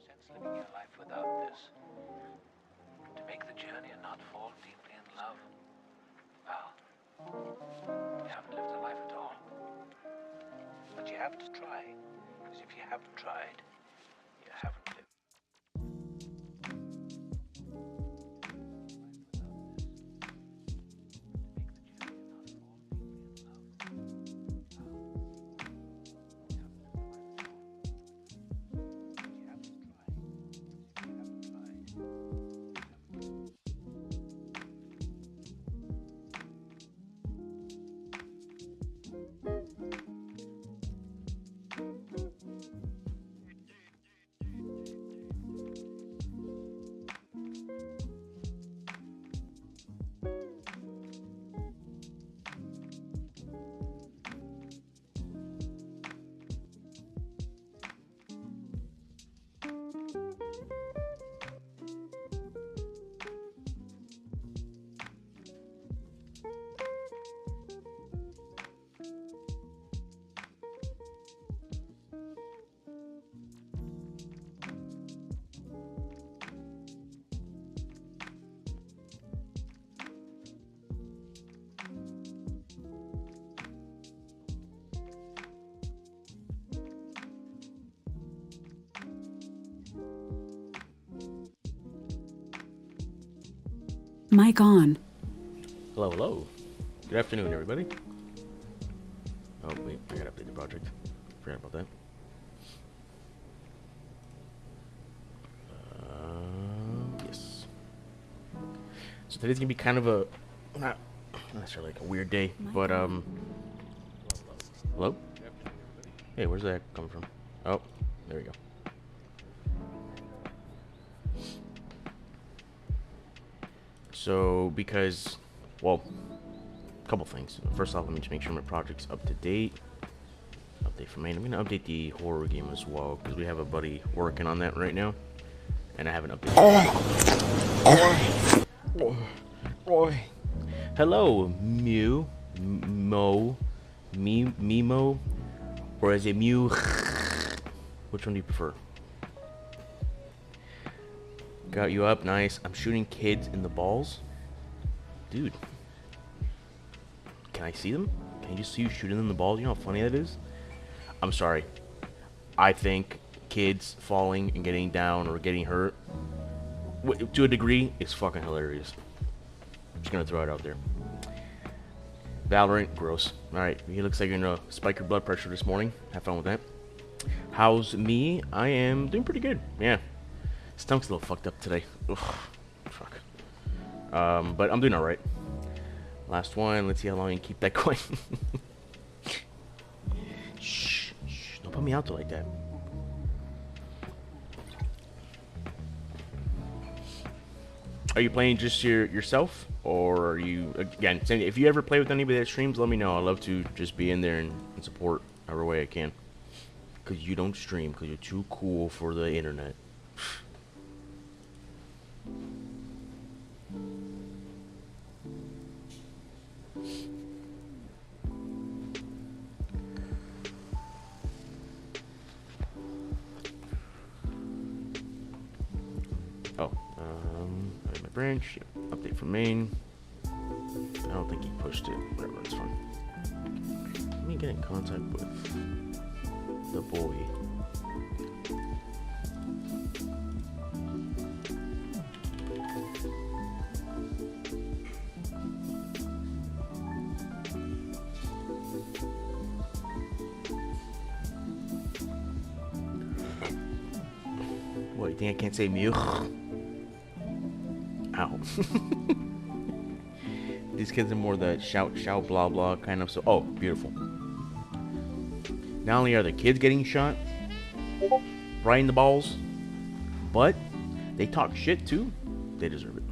sense living your life without this. To make the journey and not fall deeply in love, well, you haven't lived a life at all. But you have to try, because if you haven't tried, you haven't lived. Mic on. Hello, hello. Good afternoon, everybody. Oh, wait, I gotta update the project. Forgot about that. Yes. So today's gonna be kind of a, not necessarily like a weird day, but, hello? Hey, where's that coming from? Oh, there we go. So, because, well, a couple things. First off, let me just make sure my project's up to date. Update for main. I'm gonna update the horror game as well because we have a buddy working on that right now, and I haven't updated. Roy. Hello, Mew, Mimo, or is it Mew? Which one do you prefer? Got you up, nice. I'm shooting kids in the balls, dude. Can I see them? Can you just see you shooting them in the balls? You know how funny that is? I'm sorry. I think kids falling and getting down or getting hurt, to a degree, is fucking hilarious. I'm just gonna throw it out there. Valorant, gross. Alright, he looks like you're gonna spike your blood pressure this morning. Have fun with that. How's me? I am doing pretty good. Yeah. Stomach's a little fucked up today. Ugh. Fuck. But I'm doing alright. Last one. Let's see how long you can keep that going. Shh. Shh. Don't put me out there like that. Are you playing just yourself? Or are you, again, if you ever play with anybody that streams, let me know. I'd love to just be in there and support however way I can. Because you don't stream, because you're too cool for the internet. Oh, my branch, yep. Update from main. I don't think he pushed it. Whatever, it's fine. Let me get in contact with the boy. What, you think I can't say Mew? Ow. These kids are more the shout, blah, blah kind of. So, oh, beautiful. Not only are the kids getting shot right in the balls, but they talk shit too. They deserve it.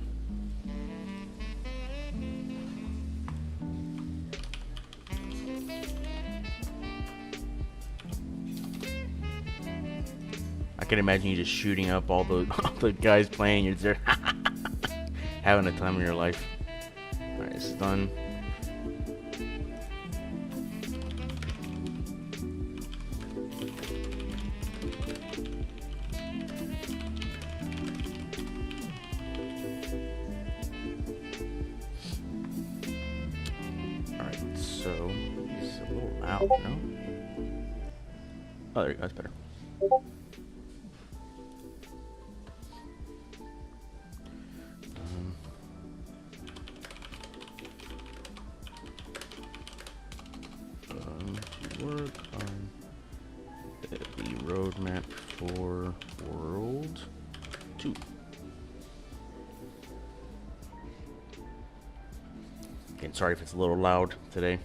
I can imagine you just shooting up all the guys playing. You're there having the time of your life. Alright, it's done. Alright, so it's a little loud, no? Oh, there you go, that's better. Work on the roadmap for World 2. Again, sorry if it's a little loud today.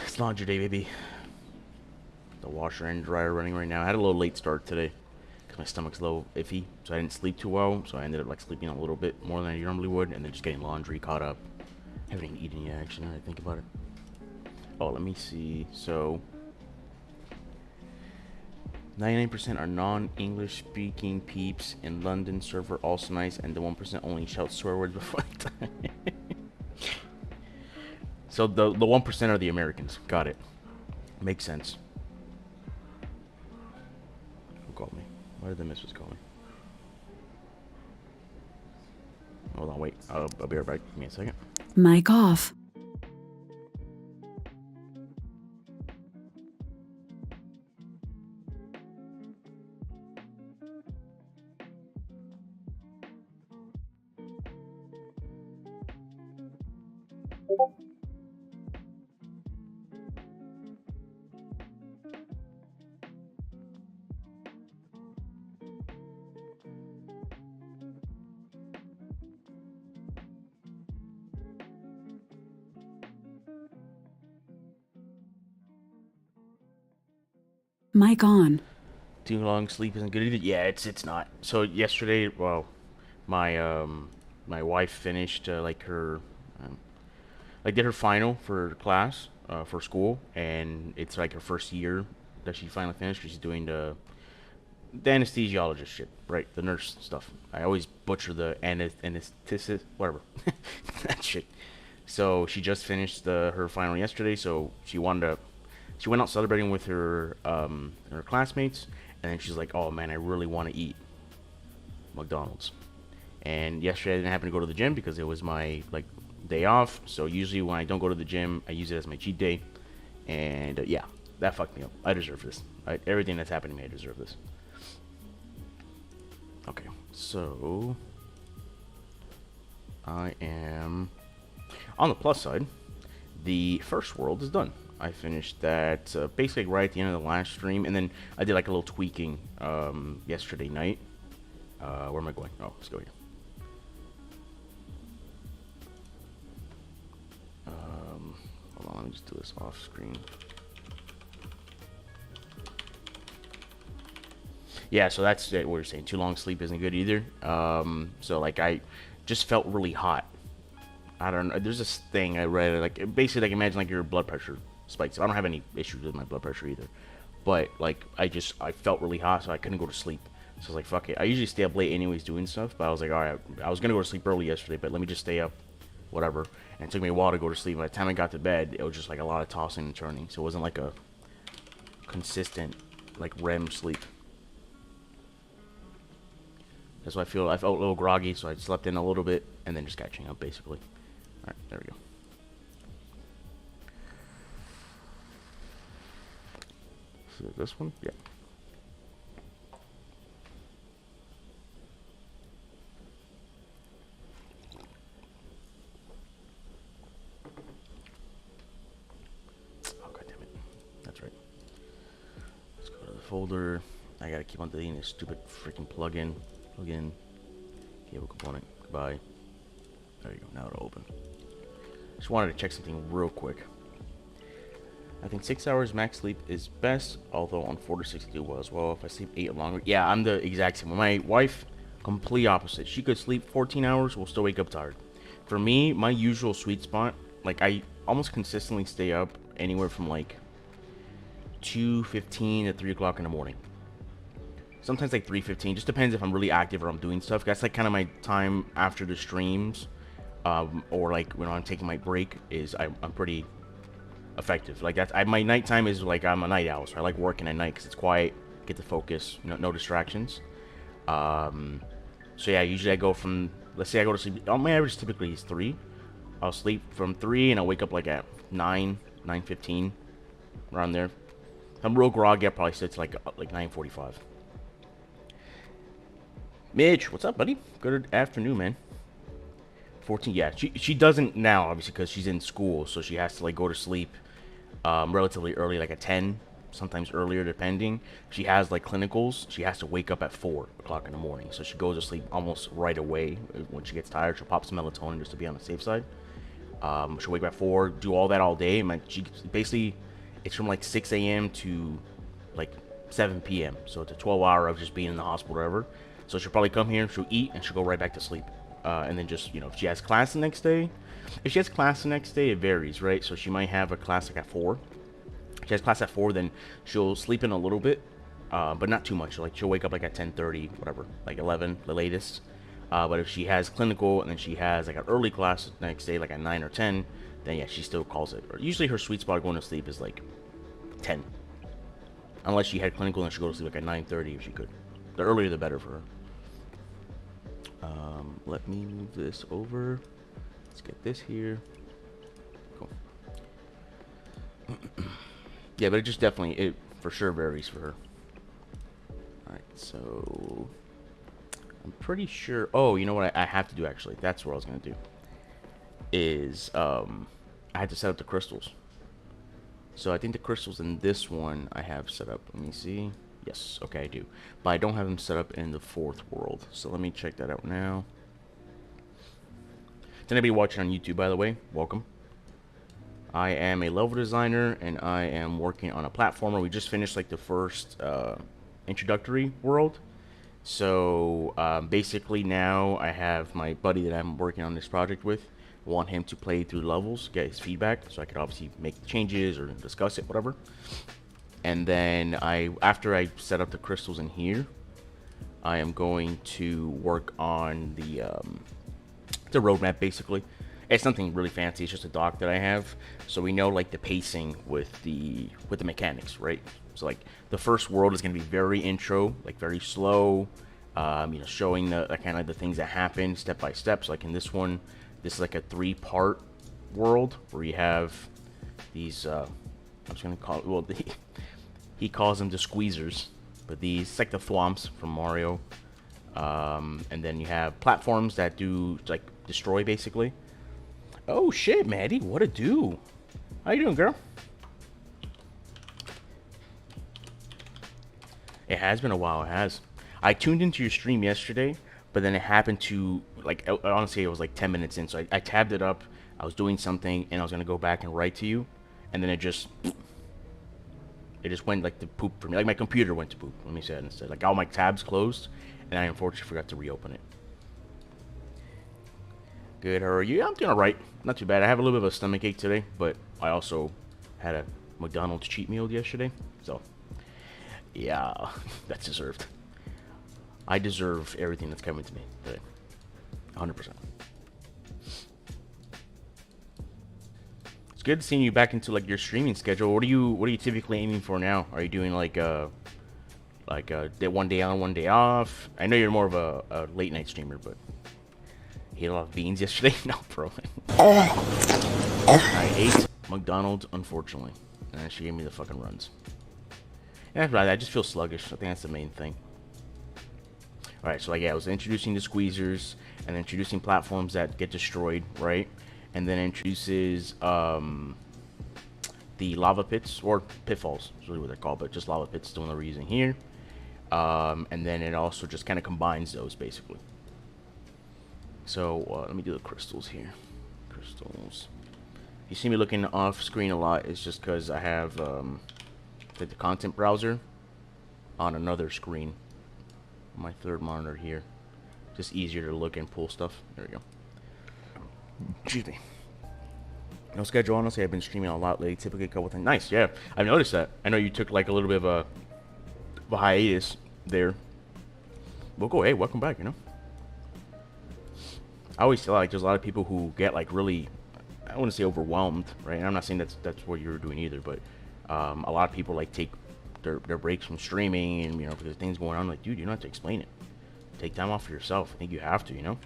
It's laundry day, baby. The washer and dryer running right now. I had a little late start today because my stomach's a little iffy, so I didn't sleep too well. So I ended up like sleeping a little bit more than I normally would, and then just getting laundry caught up. I haven't even eaten yet, actually, now that I think about it. Oh, let me see. So, 99% are non-English speaking peeps in London. Server also nice, and the 1% only shout swear words before time. So the 1% are the Americans. Got it. Makes sense. Who called me? Why did the missus call me? Hold on, wait. I'll be right back. Give me a second. Mic off. Mic on. Too long sleep isn't good either. Yeah, it's not. So yesterday, well, my my wife finished like her like did her final for class, for school, and it's like her first year that she finally finished. She's doing the anesthesiologist shit, right? The nurse stuff. I always butcher the anesthetist, whatever, that shit. So she just finished her final yesterday. So she went out celebrating with her classmates, and then she's like, "Oh man, I really want to eat McDonald's." And yesterday I didn't happen to go to the gym because it was my like day off. So usually when I don't go to the gym, I use it as my cheat day. And yeah, that fucked me up. I deserve this. Everything that's happened to me, I deserve this. Okay, so I am on the plus side. The first world is done. I finished that basically right at the end of the last stream, and then I did like a little tweaking yesterday night. Where am I going? Oh, let's go here. Hold on, let me just do this off screen. Yeah, so that's what you're saying. Too long sleep isn't good either. So like I just felt really hot. I don't know. There's this thing I read, like basically like imagine like your blood pressure spikes. I don't have any issues with my blood pressure either, but like I felt really hot, so I couldn't go to sleep. So I was like, fuck it. I usually stay up late anyways doing stuff, but I was like, all right, I was gonna go to sleep early yesterday, but let me just stay up, whatever. And it took me a while to go to sleep. By the time I got to bed, it was just like a lot of tossing and turning, so it wasn't like a consistent like REM sleep. That's why I felt a little groggy, so I slept in a little bit and then just catching up basically. All right, there we go. So this one, yeah. Oh god damn it! That's right. Let's go to the folder. I gotta keep on deleting this stupid freaking plugin. Plugin. Cable component. Goodbye. There you go. Now it'll open. Just wanted to check something real quick. I think 6 hours max sleep is best, although on 4 to 6 I do well as well. If I sleep 8 or longer, yeah, I'm the exact same. My wife, complete opposite. She could sleep 14 hours, will still wake up tired. For me, my usual sweet spot, like I almost consistently stay up anywhere from like 2:15 to 3 o'clock in the morning. Sometimes like 3:15, just depends if I'm really active or I'm doing stuff. That's like kind of my time after the streams, or like when I'm taking my break. I'm pretty effective. Like that's my nighttime is like I'm a night owl, so I like working at night because it's quiet, get to focus, no distractions. So yeah, usually I go from, let's say I go to sleep. My average typically is 3. I'll sleep from 3 and I'll wake up like at 9:15, around there. If I'm real groggy, I probably sit to like 9:45. Mitch, what's up, buddy? Good afternoon, man. 14, yeah. She doesn't now, obviously, because she's in school, so she has to like go to sleep relatively early, like at 10, sometimes earlier, depending. She has like clinicals. She has to wake up at 4 o'clock in the morning, so she goes to sleep almost right away. When she gets tired, she'll pop some melatonin just to be on the safe side. She'll wake up at 4, do all that all day. She basically, it's from like 6 a.m. to like 7 p.m. So it's a 12-hour of just being in the hospital or whatever. So she'll probably come here, she'll eat, and she'll go right back to sleep. And then just, if she has class the next day. If she has class the next day, it varies, right? So she might have a class like at 4. If she has class at 4, then she'll sleep in a little bit, but not too much. Like she'll wake up like at 10:30, whatever, like 11, the latest. But if she has clinical and then she has like an early class the next day, like at 9 or 10, then yeah, she still calls it. Or usually her sweet spot going to sleep is like 10. Unless she had clinical and she'll go to sleep like at 9:30 if she could. The earlier the better for her. Let me move this over. Let's get this here. Cool. Yeah, but it just definitely, it for sure varies for her. Alright, so I'm pretty sure, oh, you know what I have to do actually? That's what I was going to do. Is, I had to set up the crystals. So I think the crystals in this one I have set up. Let me see. Yes, okay, I do. But I don't have them set up in the 4th world. So let me check that out now. To anybody watching on YouTube, by the way, welcome. I am a level designer, and I am working on a platformer. We just finished like the first introductory world. So basically now I have my buddy that I'm working on this project with. want him to play through the levels, get his feedback, so I could obviously make changes or discuss it, whatever. And then after I set up the crystals in here, I am going to work on the roadmap basically. It's nothing really fancy. It's just a doc that I have, so we know like the pacing with the mechanics, right? So like the first world is gonna be very intro, like very slow, you know, showing the kind of the things that happen step by step. So like in this one, this is like a 3-part world where you have these. I'm just gonna call it. Well, he calls them the squeezers, but these it's like the thwomps from Mario. And then you have platforms that do like destroy basically. Oh shit, Maddie, what a do? How you doing, girl? It has been a while, it has. I tuned into your stream yesterday, but then it happened to, like, honestly, it was like 10 minutes in, so I tabbed it up, I was doing something, and I was going to go back and write to you, and then it just went, like, to poop for me. Like, my computer went to poop, let me say it instead. Like, all my tabs closed, and I unfortunately forgot to reopen it. Good, how are you? Yeah, I'm doing alright. Not too bad. I have a little bit of a stomach ache today, but I also had a McDonald's cheat meal yesterday. So, yeah, that's deserved. I deserve everything that's coming to me today. 100%. It's good seeing you back into like your streaming schedule. What are you typically aiming for now? Are you doing like one day on, one day off? I know you're more of a late night streamer, but you ate a lot of beans yesterday. No, bro. I ate McDonald's, unfortunately, and she gave me the fucking runs. And right, I just feel sluggish. I think that's the main thing. All right, so like, yeah, I was introducing the squeezers and introducing platforms that get destroyed, right? And then introduces the lava pits, or pitfalls, is really what they're called, but just lava pits, the one that we're using here. And then it also just kind of combines those, basically. So let me do the crystals here. Crystals. You see me looking off screen a lot. It's just because I have the content browser on another screen. My third monitor here. Just easier to look and pull stuff. There we go. Excuse me. No schedule, honestly. I've been streaming a lot lately. Typically a couple times. Nice, yeah. I've noticed that. I know you took like a little bit of a hiatus there. We'll go. Hey, welcome back, you know. I always feel like there's a lot of people who get like really, I don't want to say overwhelmed, right? And I'm not saying that's what you're doing either, but a lot of people like take their breaks from streaming, and you know, because things going on. Like, dude, you don't have to explain it. Take time off for yourself. I think you have to, you know.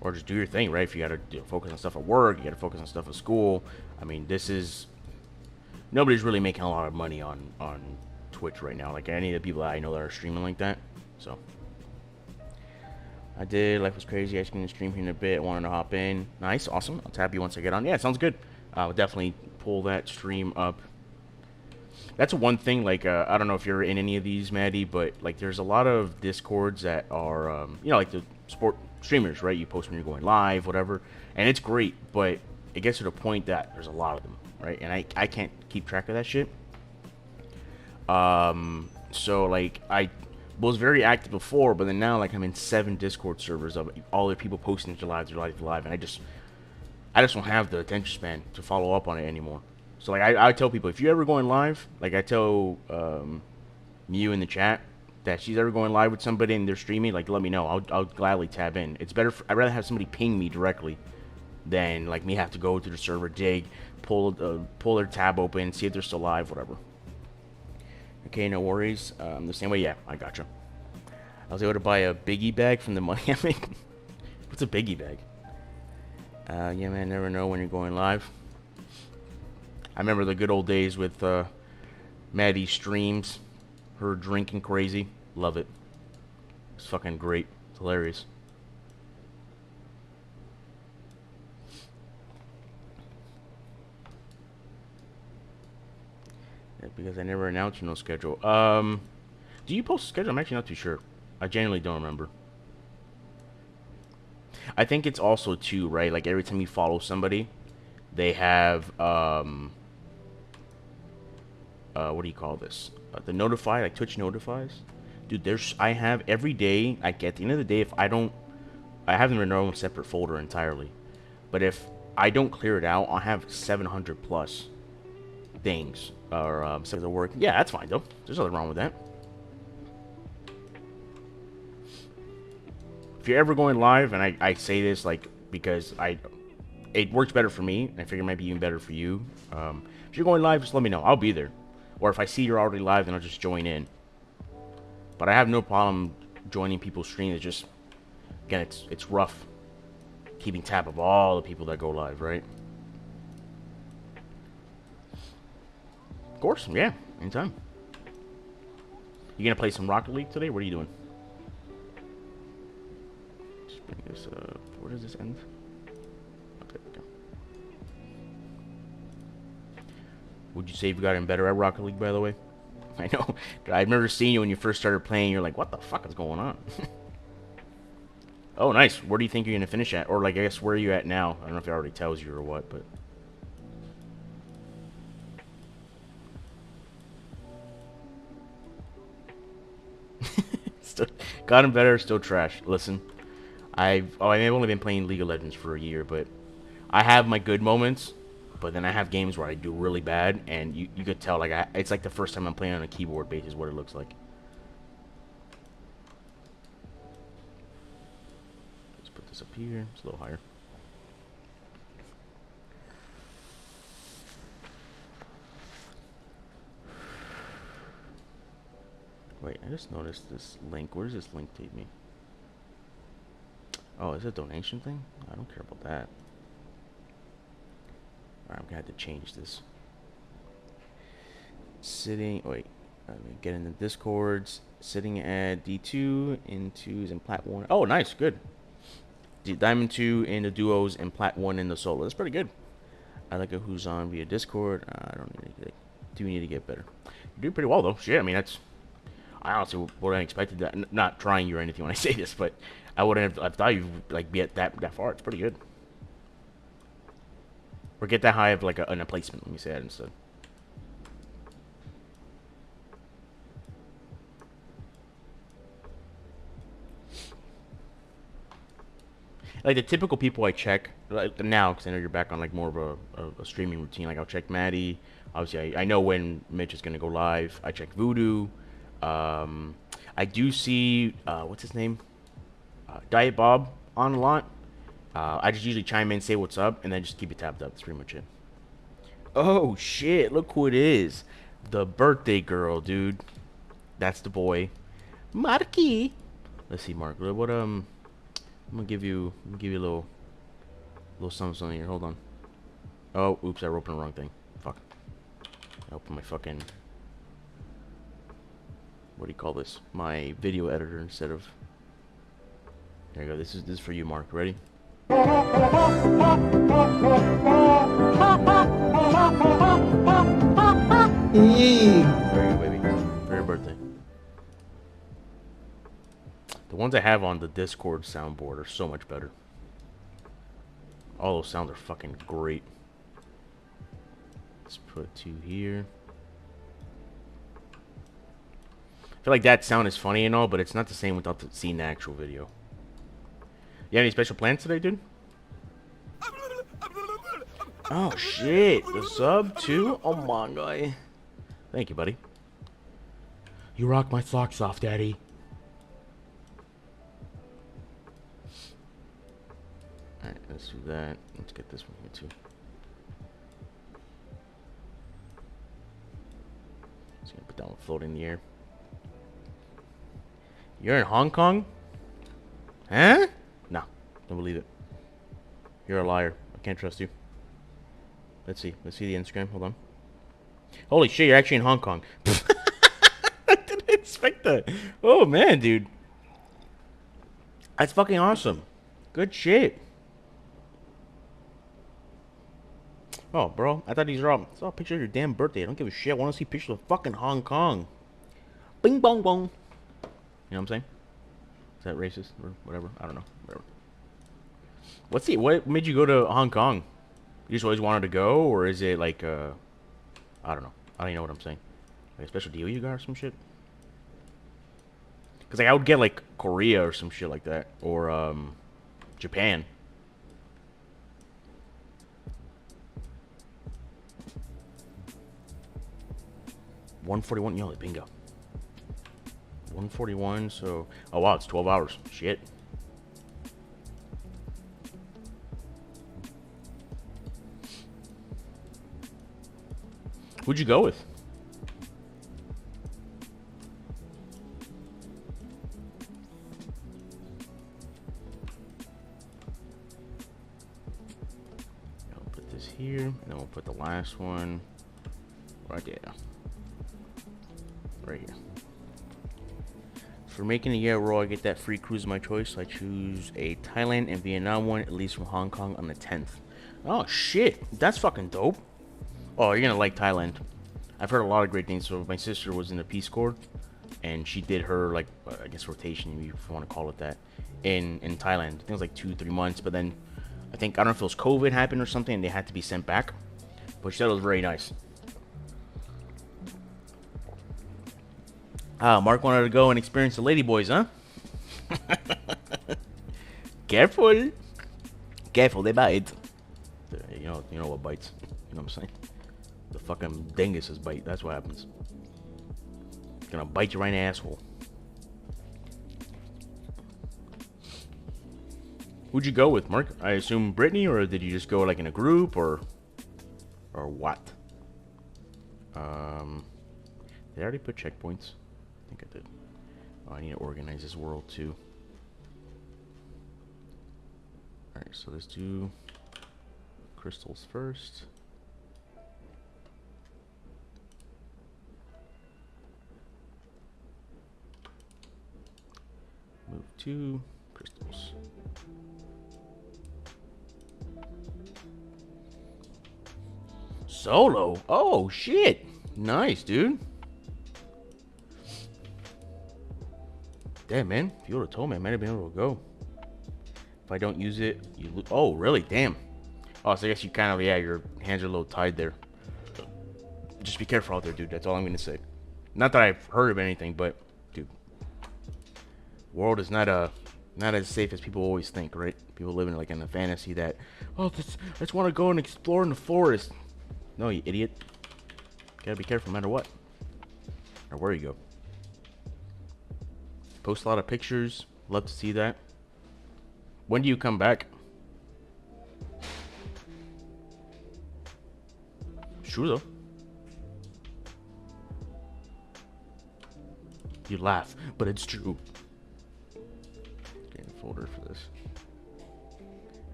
Or just do your thing, right? If you gotta focus on stuff at work, you gotta focus on stuff at school. I mean, nobody's really making a lot of money on Twitch right now. Like any of the people that I know that are streaming like that. So I did. Life was crazy. I'm gonna stream here in a bit. Wanted to hop in. Nice, awesome. I'll tap you once I get on. Yeah, sounds good. I'll definitely pull that stream up. That's one thing. Like I don't know if you're in any of these, Maddie, but like there's a lot of Discords that are you know, like the sport streamers, right? You post when you're going live, whatever, and it's great, but it gets to the point that there's a lot of them, right? And I can't keep track of that shit. So like I was very active before, but then now like I'm in 7 Discord servers of all the people posting their live, and I just don't have the attention span to follow up on it anymore. So like I tell people, if you're ever going live, like I tell Mew in the chat that she's ever going live with somebody and they're streaming, like let me know. I'll gladly tab in. It's better. I'd rather have somebody ping me directly than like me have to go to the server, dig, pull their tab open, see if they're still live, whatever. Okay, no worries. The same way, yeah, I gotcha. I was able to buy a biggie bag from the money I make. What's a biggie bag? Yeah, man, never know when you're going live. I remember the good old days with Maddie streams, her drinking crazy. Love it. It's fucking great. It's hilarious. Yeah, because I never announced no schedule. Do you post a schedule? I'm actually not too sure. I genuinely don't remember. I think it's also too, right? Like every time you follow somebody, they have what do you call this? The notify, like Twitch notifies. Dude, I have every day, like at the end of the day, if I don't, I have them in their own separate folder entirely. But if I don't clear it out, I'll have 700 plus things or stuff that work. Yeah, that's fine though. There's nothing wrong with that. If you're ever going live, and I say this like because it works better for me, and I figure it might be even better for you. If you're going live, just let me know. I'll be there. Or if I see you're already live, then I'll just join in. But I have no problem joining people's streams. It's just, again, it's rough keeping tab of all the people that go live, right? Of course, yeah, anytime. You gonna play some Rocket League today? What are you doing? Just bring this up. Where does this end? Okay, okay. Would you say you got better at Rocket League, by the way? I know. I remember seeing you when you first started playing. You're like, what the fuck is going on? Oh, nice. Where do you think you're going to finish at? Or, like, I guess, where are you at now? I don't know if it already tells you or what, but... Still, gotten better, still trash. Listen, I've only been playing League of Legends for a year, but I have my good moments, but then I have games where I do really bad, and you could tell, like, it's like the first time I'm playing on a keyboard base is what it looks like. Let's put this up here. It's a little higher. Wait, I just noticed this link. Where does this link take me? Oh, is it a donation thing? I don't care about that. Alright, I'm gonna have to change this. Sitting, wait, let me get into Discords. Sitting at D2, in2s, and Plat 1. Oh, nice, good. Diamond 2 in the duos, and Plat 1 in the solo. That's pretty good. I like a who's on via Discord. I don't need to get, do need to get better. You're doing pretty well, though. Shit, I mean, that's... I honestly wouldn't have expected that. Not trying you or anything when I say this, but I wouldn't have. I thought you'd like be at that far. It's pretty good. Or get that high of like an placement. Let me say that instead. Like the typical people I check like now, because I know you're back on like more of a streaming routine. Like I'll check Maddie. Obviously, I know when Mitch is gonna go live. I check Voodoo. I do see, what's his name? Diet Bob on a lot. I just usually chime in, say what's up, and then just keep it tapped up. That's pretty much it. Oh, shit. Look who it is. The birthday girl, dude. That's the boy. Marky. Let's see, Mark. What, I'm gonna give you a little something here. Hold on. Oh, oops. I opened the wrong thing. Fuck. I opened my fucking... What do you call this? My video editor instead of... There you go. This is for you, Mark. Ready? There you go, baby. For your birthday. The ones I have on the Discord soundboard are so much better. All those sounds are fucking great. Let's put 2 here. I feel like that sound is funny and all, but it's not the same without seeing the actual video. You have any special plans today, dude? Oh, shit. The sub, too? Oh, my God. Thank you, buddy. You rock my socks off, Daddy. Alright, let's do that. Let's get this one here, too. Just gonna put that one floating in the air. You're in Hong Kong? Huh? No, don't believe it. You're a liar. I can't trust you. Let's see. Let's see the Instagram. Hold on. Holy shit, you're actually in Hong Kong. I didn't expect that. Oh, man, dude. That's fucking awesome. Good shit. Oh, bro. I thought these were all... It's all a picture of your damn birthday. I don't give a shit. I want to see pictures of fucking Hong Kong. Bing, bong, bong. You know what I'm saying? Is that racist or whatever? I don't know. Whatever. What made you go to Hong Kong? You just always wanted to go, or is it like I don't know. I don't even know what I'm saying. Like a special deal you got or some shit? Because like, I would get like Korea or some shit like that. Or Japan. $141, yo, bingo. 141, so... Oh, wow, it's 12 hours. Shit. Who'd you go with? I'll put this here, and then we'll put the last one right there. Right here. For making a year roll, I get that free cruise of my choice. So I choose a Thailand and Vietnam one, at least from Hong Kong on the 10th. Oh shit, that's fucking dope. Oh, you're gonna like Thailand. I've heard a lot of great things. So my sister was in the Peace Corps, and she did her like I guess rotation, if you want to call it that, in Thailand. I think it was like 2-3 months, but then I don't know if it was COVID happened or something, and they had to be sent back. But she said it was very nice. Ah, Mark wanted to go and experience the ladyboys, huh? Careful. Careful, they bite. You know what bites. You know what I'm saying? The fucking dinguses bite. That's what happens. It's gonna bite you right in the asshole. Who'd you go with, Mark? I assume Brittany, or did you just go like in a group, or what? Did I already put checkpoints? I think I did. Oh, I need to organize this world too. Alright, so let's do crystals first. Move to crystals. Solo? Oh, shit. Nice, dude. Damn, man. If you would have told me, I might have been able to go. If I don't use it, you lose. Oh, really? Damn. Oh, so I guess you kind of, yeah, your hands are a little tied there. Just be careful out there, dude. That's all I'm going to say. Not that I've heard of anything, but, dude. World is not as safe as people always think, right? People living like in a fantasy that, oh, I just want to go and explore in the forest. No, you idiot. Gotta be careful no matter what. Or where you go. Post a lot of pictures. Love to see that. When do you come back? Sure though. You laugh, but it's true. Getting a folder for this.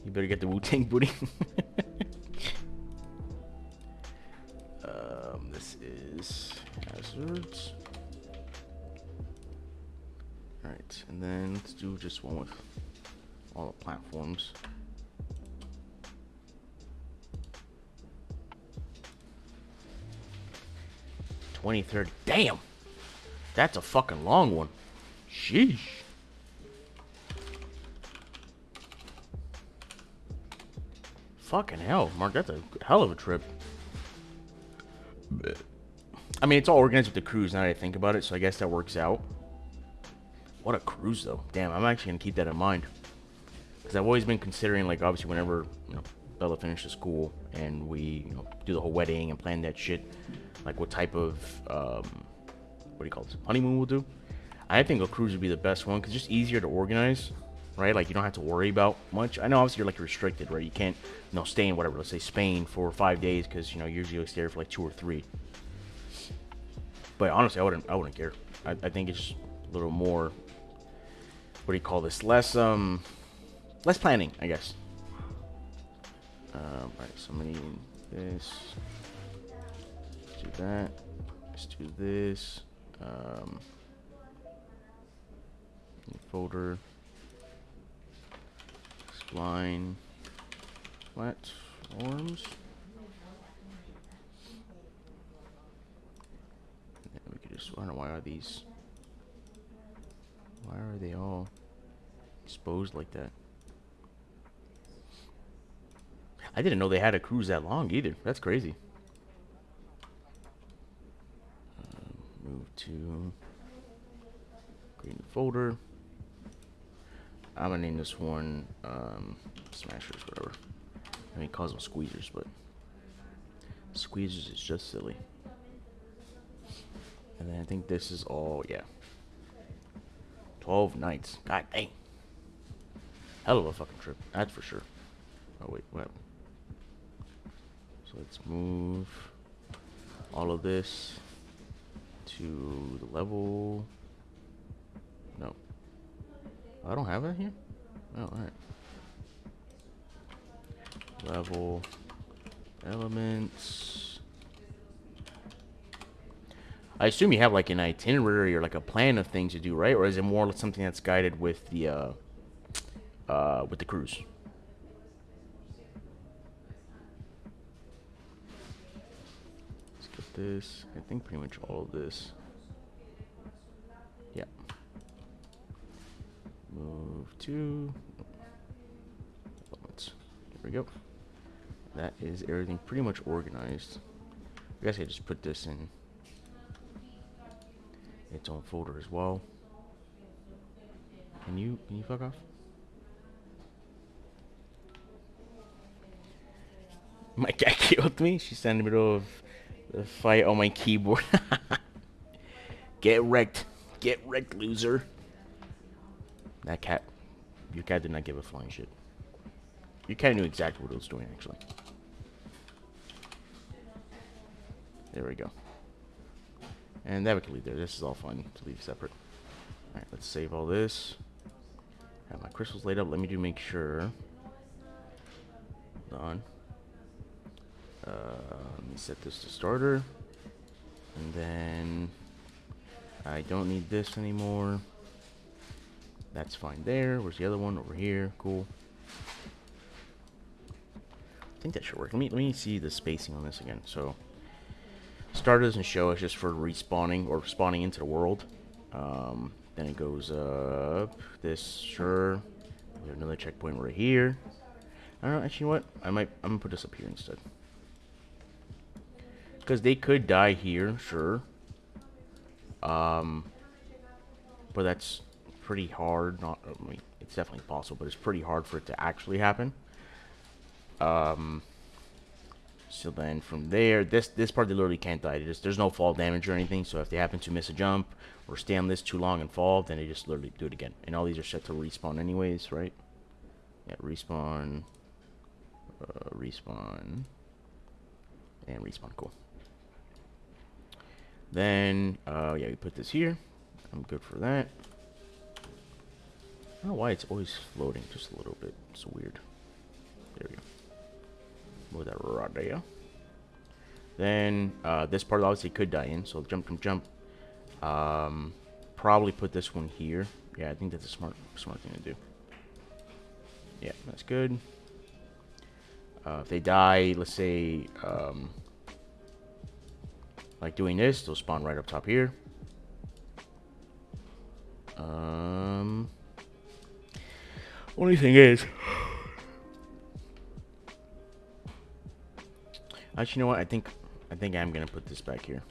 You better get the Wu-Tang booty. This is hazards. Alright, and then let's do just one with all the platforms. $20.30. Damn! That's a fucking long one. Sheesh. Fucking hell, Mark, that's a hell of a trip. I mean, it's all organized with the cruise now that I think about it, so I guess that works out. What a cruise, though. Damn, I'm actually going to keep that in mind. Because I've always been considering, like, obviously, whenever, Bella finishes school and we, do the whole wedding and plan that shit, like, what type of, what do you call this, honeymoon we'll do. I think a cruise would be the best one, because it's just easier to organize, right? Like, you don't have to worry about much. I know, obviously, you're, like, restricted, right? You can't, stay in whatever, let's say Spain for 5 days, because, usually you stay there for, like, 2 or 3. But honestly, I wouldn't care. I think it's a little more, what do you call this? Less planning, I guess. Alright, so I'm gonna need this. Let's do that. Let's do this. Folder. Spline. Platforms. I don't know, why are they all exposed like that? I didn't know they had a cruise that long either. That's crazy. Move to Create a folder. I'm gonna name this one Smashers, whatever. I mean, calls them Squeezers, but Squeezers is just silly. And then I think this is all, yeah. 12 nights. God dang. Hell of a fucking trip. That's for sure. Oh, wait, what? So let's move all of this to the level. No. I don't have that here? Oh, alright. Level. Elements. I assume you have like an itinerary or like a plan of things to do, right? Or is it more like something that's guided with the cruise? Let's get this. I think pretty much all of this. Yeah. Move to elements. There we go. That is everything pretty much organized. I guess I just put this in its own folder as well. Can you fuck off? My cat killed me. She's in the middle of the fight on my keyboard. Get wrecked. Get wrecked, loser. That cat. Your cat did not give a flying shit. Your cat knew exactly what it was doing, actually. There we go. And that we can leave there. This is all fun to leave separate. Alright, let's save all this. Have my crystals laid up. Let me make sure. Hold on. Let me set this to starter. And then I don't need this anymore. That's fine there. Where's the other one? Over here. Cool. I think that should work. Let me see the spacing on this again. So starter doesn't show. It's just for respawning or spawning into the world. Then it goes up. This, sure. We have another checkpoint right here. I don't know. Actually, you know what? I'm gonna put this up here instead. Because they could die here, sure. But that's pretty hard. I mean, it's definitely possible, but it's pretty hard for it to actually happen. So then from there, this part they literally can't die. There's no fall damage or anything. So if they happen to miss a jump or stay on this too long and fall, then they just literally do it again. And all these are set to respawn anyways, right? Yeah, respawn, respawn, and respawn. Cool. Then yeah, we put this here. I'm good for that. I don't know why it's always floating just a little bit. It's weird. There we go. Move that right there. Then this part obviously could die in, so jump. Probably put this one here. Yeah, I think that's a smart thing to do. Yeah, that's good. If they die, let's say like doing this, they'll spawn right up top here. Only thing is, actually, you know what? I think I'm gonna put this back here.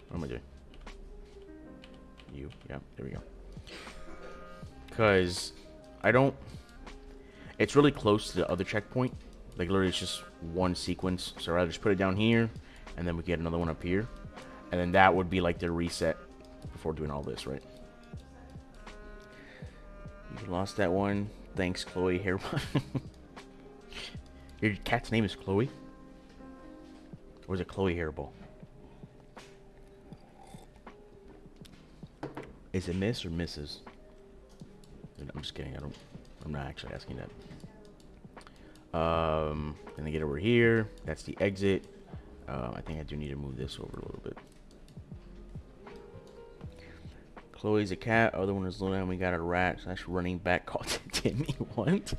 What am I doing? Yeah, there we go. Cause I don't. It's really close to the other checkpoint. Like literally, it's just one sequence. So I'd rather just put it down here, and then we get another one up here, and then that would be like the reset before doing all this, right? You lost that one. Thanks, Chloe Hairball. Your cat's name is Chloe? Or is it Chloe Hairball? Is it Miss or Mrs.? I'm just kidding. I'm not actually asking that. Then I get over here. That's the exit. I think I do need to move this over a little bit. Chloe's a cat. Other one is Luna, and we got a rat. So that's running back called Timmy. What?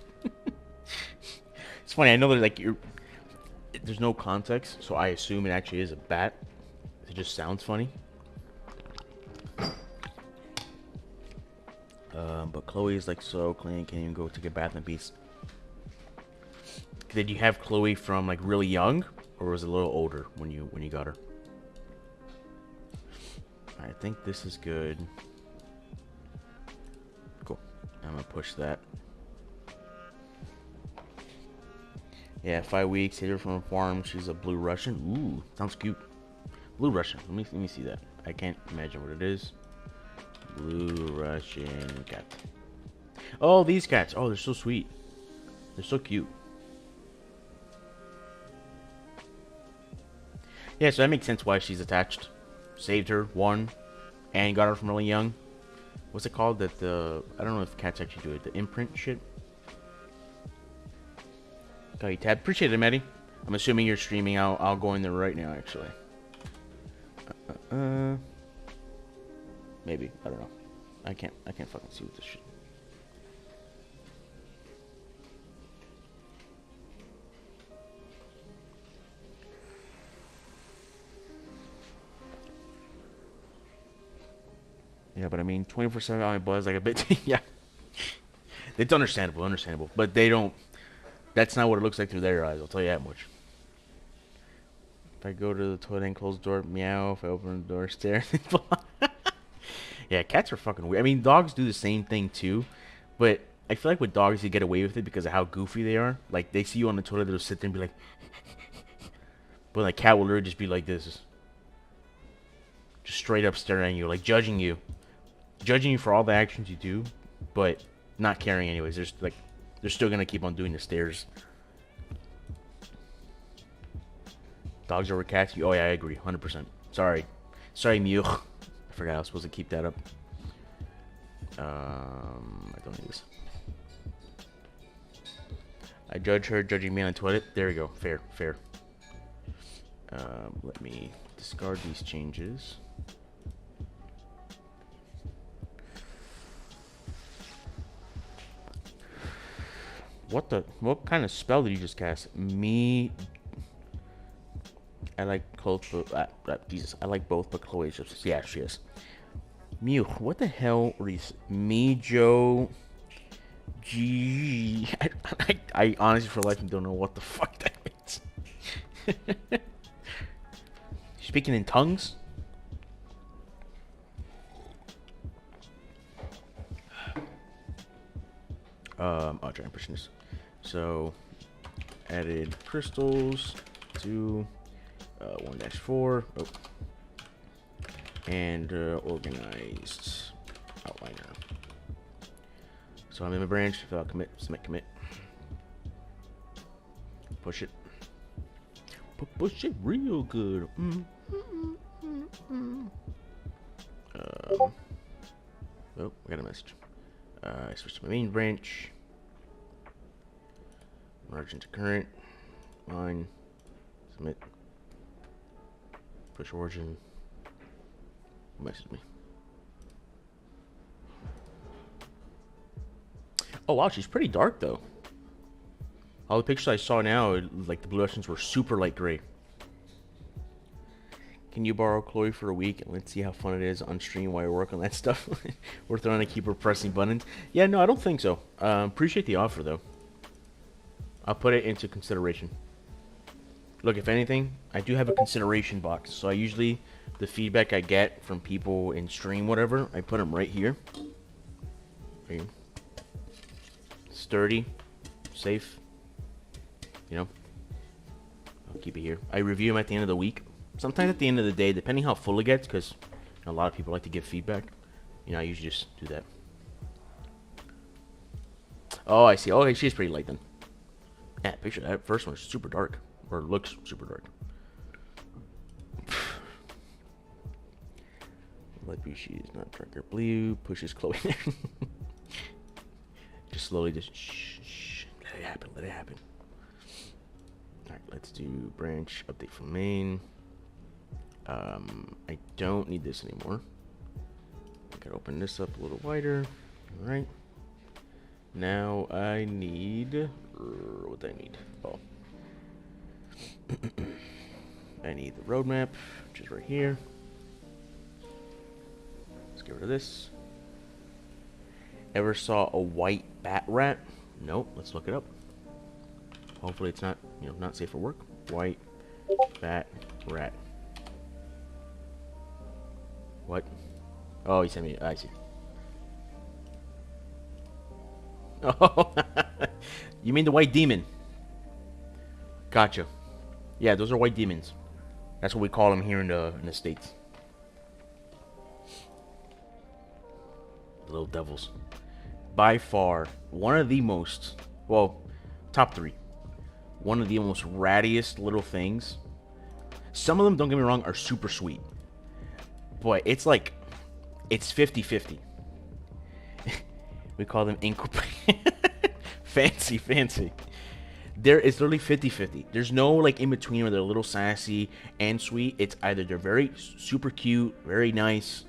It's funny. I know there's no context, so I assume it actually is a bat. It just sounds funny. But Chloe is like so clean, can't even go take a bath in peace. Did you have Chloe from like really young, or was it a little older when you got her? I think this is good. Cool. I'm gonna push that. Yeah, 5 weeks. Hit her from a farm. She's a blue Russian. Ooh, sounds cute. Blue Russian. Let me see that. I can't imagine what it is. Blue Russian cat. Oh, these cats. Oh, they're so sweet. They're so cute. Yeah, so that makes sense why she's attached. Saved her, won, and got her from really young. What's it called? That the I don't know if cats actually do it. The imprint shit. Got you, Tab. Appreciate it, Maddie. I'm assuming you're streaming. I'll go in there right now, actually. Maybe. I don't know. I can't fucking see with this shit. Yeah, but I mean, 24/7 on my buzz like a bit. Yeah, it's understandable. But they don't. That's not what it looks like through their eyes. I'll tell you that much. If I go to the toilet and close the door, meow. If I open the door, stare. Yeah, cats are fucking weird. I mean, dogs do the same thing too, but I feel like with dogs you get away with it because of how goofy they are. Like they see you on the toilet, they'll sit there and be like, but like cat will literally just be like this, just straight up staring at you, like judging you for all the actions you do, but not caring anyways. They're still gonna keep on doing the stares. Dogs over cats? Oh yeah, I agree, 100%. Sorry, Mew. I forgot I was supposed to keep that up. I don't need this. I judge her judging me on the toilet. There we go. Fair. Let me discard these changes. What kind of spell did you just cast? Me. I like both. Jesus, I like both, but Chloe is just, yeah, she is. Mew, what the hell, Reese? Me, Joe, G. I honestly, for life, don't know what the fuck that means. Speaking in tongues? I'll try and push this. So, added crystals to 1-4. Oh. And organized outliner. So I'm in my branch. Fill out commit. Submit commit. Push it. Push it real good. Oh, I got a message. I switched to my main branch. Merge into current. Line. Submit. Push origin. Message me. Oh wow, she's pretty dark though. All the pictures I saw now, like the blue Russians were super light gray. Can you borrow Chloe for a week and let's see how fun it is on stream while you work on that stuff? We're trying to keep her pressing buttons. Yeah, no, I don't think so. Appreciate the offer though. I'll put it into consideration. Look, if anything, I do have a consideration box. So I usually, the feedback I get from people in stream, whatever, I put them right here. Sturdy, safe, you know. I'll keep it here. I review them at the end of the week. Sometimes at the end of the day, depending how full it gets, because a lot of people like to give feedback. You know, I usually just do that. Oh, I see. Oh, okay, she's pretty light then. Yeah, picture that first one is super dark. Or looks super dark. Light blue, she is not darker blue. Pushes Chloe there. Just slowly, just shh. Let it happen. Alright, let's do branch update from main. I don't need this anymore. I can open this up a little wider. Alright. Now I need. What do I need? Oh. I need the roadmap, which is right here. Let's get rid of this. Ever saw a white bat rat? Nope. Let's look it up. Hopefully it's not, not safe for work. White bat rat. What? Oh, you sent me. I see. Oh, you mean the white demon? Gotcha. Yeah, those are white demons. That's what we call them here in the States. Little devils. By far, one of the most, well, top 3. One of the most rattiest little things. Some of them, don't get me wrong, are super sweet. But it's like, it's 50-50. We call them fancy. It's literally 50-50. There's no like in between where they're a little sassy and sweet. It's either they're very super cute, very nice,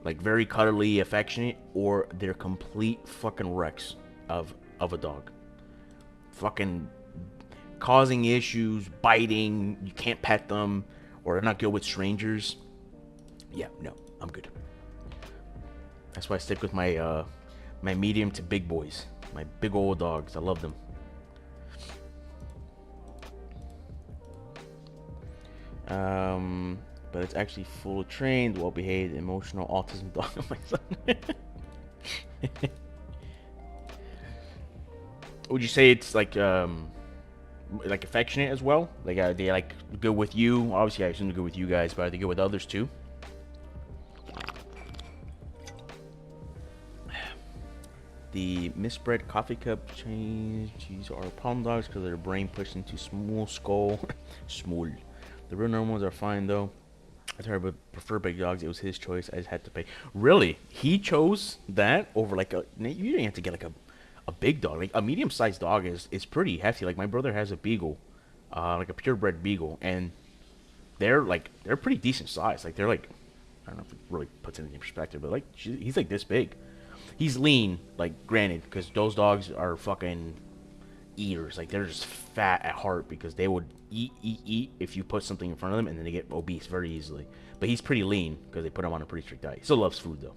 like very cuddly, affectionate, or they're complete fucking wrecks of a dog. Fucking causing issues, biting, you can't pet them, or they're not good with strangers. Yeah, no, I'm good. That's why I stick with my my medium to big boys, my big old dogs. I love them. But it's actually fully trained, well-behaved, emotional autism dog of my son. Would you say it's like affectionate as well? Like they like good with you? Obviously, I assume they're good with you guys, but are they good with others too? The misbred coffee cup change. These are palm dogs because their brain pushed into small skull. Small. The real normal ones are fine though. I told her but prefer big dogs. It was his choice. I just had to pay. Really? He chose that over like a. You didn't have to get like a big dog. Like a medium-sized dog is pretty hefty. Like my brother has a beagle, like a purebred beagle, and they're pretty decent size. Like they're like, I don't know if it really puts anything in perspective, but like he's like this big. He's lean, like granted, because those dogs are fucking eaters. Like they're just fat at heart because they would eat if you put something in front of them, and then they get obese very easily. But he's pretty lean because they put him on a pretty strict diet. He still loves food though.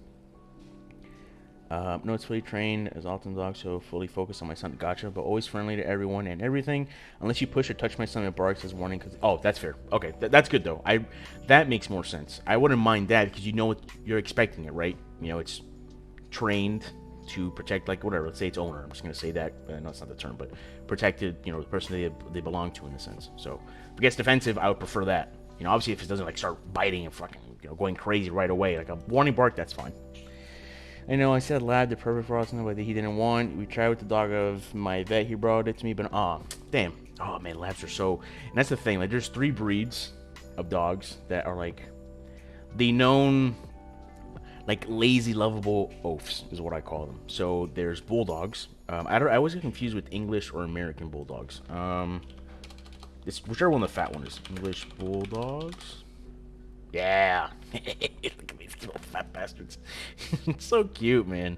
No, it's fully trained as Alton dog, so fully focused on my son. Gotcha, but always friendly to everyone and everything. Unless you push or touch my son, it barks as warning. Cause that's fair. Okay, that's good though. That makes more sense. I wouldn't mind that because you know what you're expecting it, right? You know it's trained to protect, like whatever. Let's say its owner. I'm just gonna say that. No, it's not the term, but protected. You know, the person they belong to in a sense. So if it gets defensive, I would prefer that. You know, obviously if it doesn't like start biting and fucking going crazy right away, like a warning bark, that's fine. I know I said lab, the perfect for us, but he didn't want. We tried with the dog of my vet. He brought it to me, but damn. Oh man, labs are so. And that's the thing. Like, there's 3 breeds of dogs that are like the known, like lazy, lovable oafs is what I call them. So there's bulldogs. I always get confused with English or American bulldogs. It's whichever one the fat one is. English bulldogs. Yeah. Look at these little fat bastards. It's so cute, man.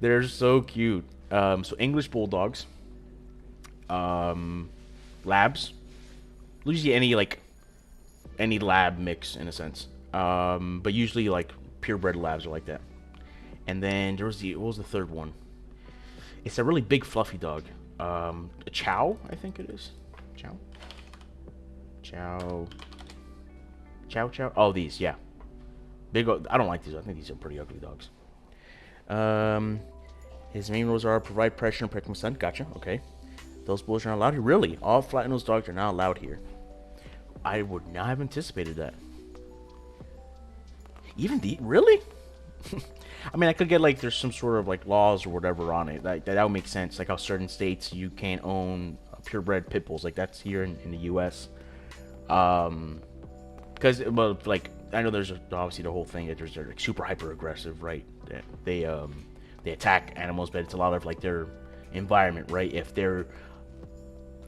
They're so cute. So English bulldogs. Labs. Usually any lab mix in a sense. But usually like purebred labs are like that. And then there was what was the third one? It's a really big fluffy dog. A Chow, I think it is. Chow. Oh, these, yeah. Big. I don't like these. I think these are pretty ugly dogs. His main rules are provide pressure and protect my son. Gotcha. Okay. Those bulls are not allowed here. Really? All flat-nosed dogs are not allowed here. I would not have anticipated that. Really? I mean, I could get like there's some sort of like laws or whatever on it. That would make sense. Like how certain states you can't own purebred pit bulls. Like that's here in the U.S. Because well, like I know there's obviously the whole thing that they're like super hyper aggressive, right? They attack animals, but it's a lot of like their environment, right? If they're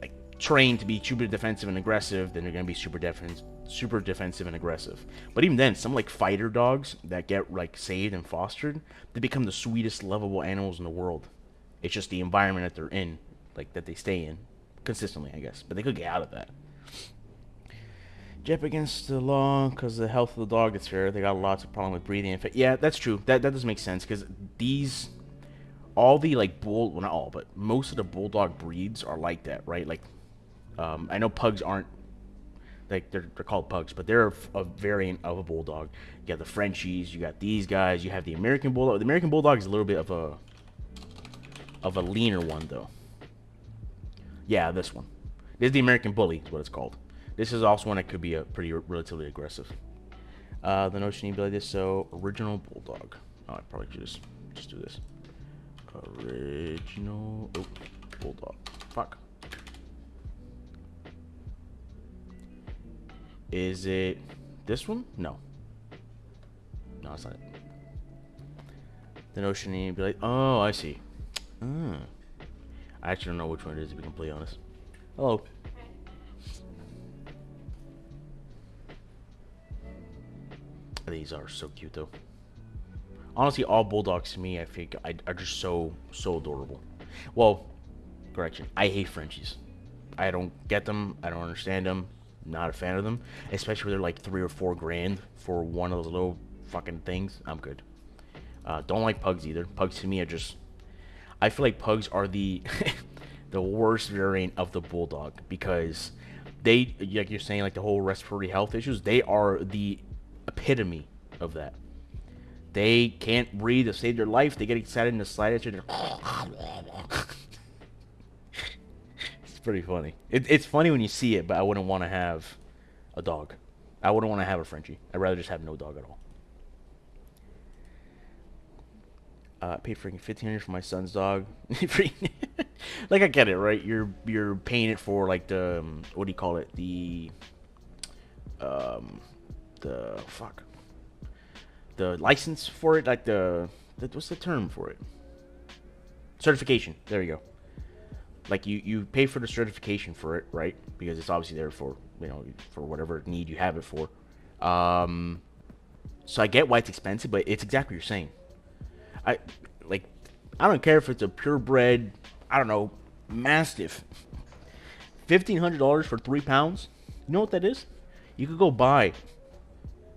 like trained to be super defensive and aggressive, then they're gonna be super defensive and aggressive. But even then, some like fighter dogs that get like saved and fostered, they become the sweetest, lovable animals in the world. It's just the environment that they're in, like that they stay in consistently, I guess. But they could get out of that. Jep against the law because the health of the dog is fair. They got lots of problem with breathing. Yeah, that's true. That does make sense because all the like well, not all, but most of the bulldog breeds are like that, right? Like, I know pugs aren't Like they're called pugs, but they're a variant of a bulldog. You got the Frenchies, you got these guys, you have the American bulldog. The American bulldog is a little bit of a leaner one though. Yeah, this one. This is the American bully, is what it's called. This is also one that could be a pretty relatively aggressive. The notion need be like this. So original bulldog. Oh, I probably should just do this. Original bulldog. Fuck. Is it this one? No. No, it's not it. The notion need be like, oh, I see. I actually don't know which one it is, to be completely honest. Hello. These are so cute, though. Honestly, all bulldogs to me, I think, are just so adorable. Well, correction. I hate Frenchies. I don't get them. I don't understand them. Not a fan of them. Especially when they're like $3 or $4 grand for one of those little fucking things. I'm good. Don't like pugs either. Pugs to me are just... I feel like pugs are the the worst variant of the bulldog because they, like you're saying, like the whole respiratory health issues, they are the epitome of that. They can't breathe to save their life. They get excited in the slightest. It's pretty funny. It's funny when you see it, but I wouldn't want to have a dog. I wouldn't want to have a Frenchie. I'd rather just have no dog at all. I paid freaking $1,500 for my son's dog. Like I get it, right? You're paying it for like the what do you call it? The fuck. The license for it, like the what's the term for it? Certification. There you go. Like you pay for the certification for it, right? Because it's obviously there for, you know, for whatever need you have it for. So I get why it's expensive, but it's exactly what you're saying. I don't care if it's a purebred, I don't know, Mastiff. $1,500 for 3 pounds. You know what that is? You could go buy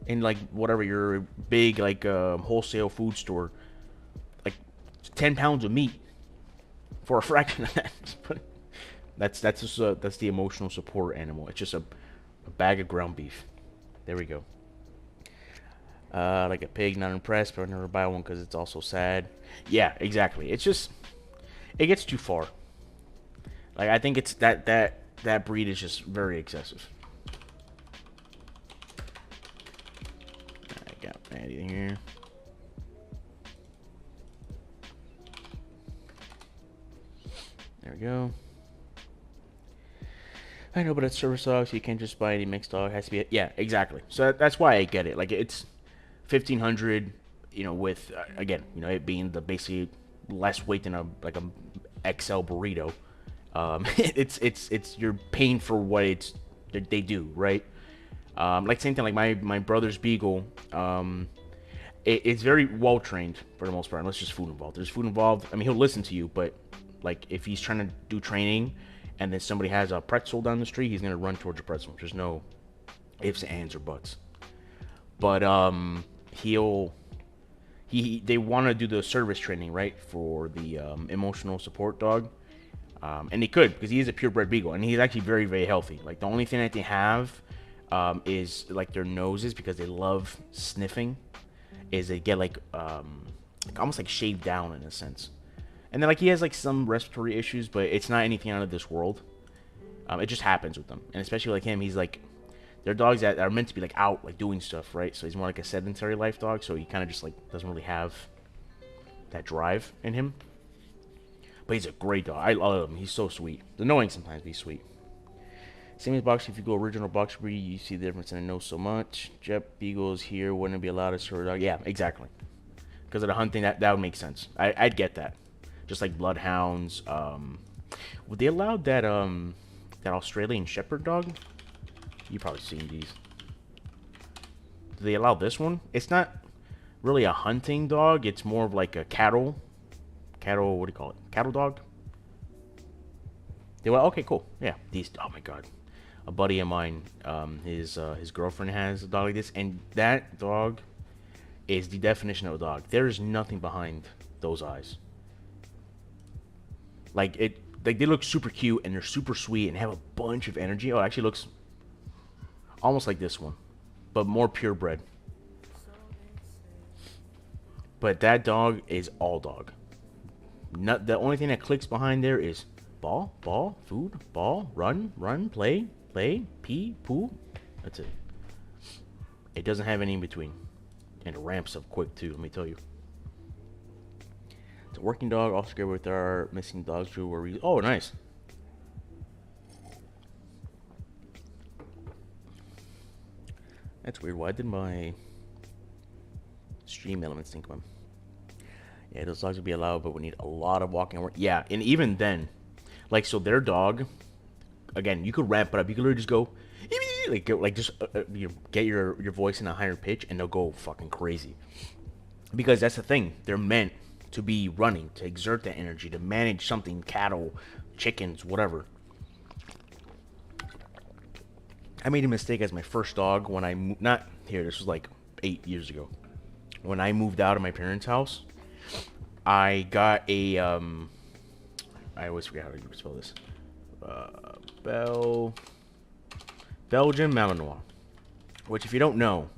in like whatever your big like wholesale food store, like 10 pounds of meat for a fraction of that. that's just that's the emotional support animal. It's just a bag of ground beef. There we go. Like a pig, not impressed, but I'll never buy one because it's also sad. Yeah, exactly. It's just, it gets too far. Like I think it's that breed is just very excessive. I got anything here. There we go. I know, but it's service dog, so you can't just buy any mixed dog. It has to be, yeah, exactly. So that's why I get it. Like it's $1,500, you know, with again, you know, it being the basically less weight than a XL burrito. It's you're paying for what they do, right? Like same thing, like my brother's beagle. It's very well trained for the most part, unless there's food involved. There's food involved. I mean, he'll listen to you, but like if he's trying to do training and then somebody has a pretzel down the street, he's gonna run towards a pretzel. There's no ifs, ands, or buts. But they want to do the service training, right, for the emotional support dog, and they could, because he is a purebred beagle and he's actually very, very healthy. Like the only thing that they have is like their noses, because they love sniffing, is they get like almost like shaved down in a sense. And then like he has like some respiratory issues, but it's not anything out of this world. It just happens with them, and especially like him, he's like, they're dogs that are meant to be like out, like doing stuff, right? So he's more like a sedentary life dog, so he kind of just like doesn't really have that drive in him. But he's a great dog. I love him. He's so sweet. It's annoying sometimes, but he's sweet. Same as boxer. If you go original boxer breed, you see the difference, and I know so much. Jet beagles here wouldn't be allowed to serve a dog. Yeah, exactly. Because of the hunting, that would make sense. I'd get that. Just like bloodhounds. Would they allow that that Australian Shepherd dog? You've probably seen these. Do they allow this one? It's not really a hunting dog. It's more of like a cattle, what do you call it? Cattle dog? They were, okay, cool. Yeah, these, oh my god. A buddy of mine, his girlfriend has a dog like this, and that dog is the definition of a dog. There is nothing behind those eyes. Like they look super cute and they're super sweet and have a bunch of energy. Oh, it actually looks almost like this one, but more purebred. But that dog is all dog. Not the only thing that clicks behind there is ball, ball, food, ball, run, run, play, play, pee, poo. That's it. It doesn't have any in between, and it ramps up quick too. Let me tell you. It's a working dog, also good with our missing dogs who were. Oh, nice. That's weird. Why did my stream elements think of them? Yeah, those dogs would be allowed, but we need a lot of walking work. Yeah, and even then, like, so their dog, again, you could ramp it up. You could literally just go, get your voice in a higher pitch, and they'll go fucking crazy. Because that's the thing. They're meant to be running, to exert that energy, to manage something, cattle, chickens, whatever. I made a mistake as my first dog when I this was like 8 years ago. When I moved out of my parents' house, I got a I always forget how to spell this. Belgian Malinois, which, if you don't know,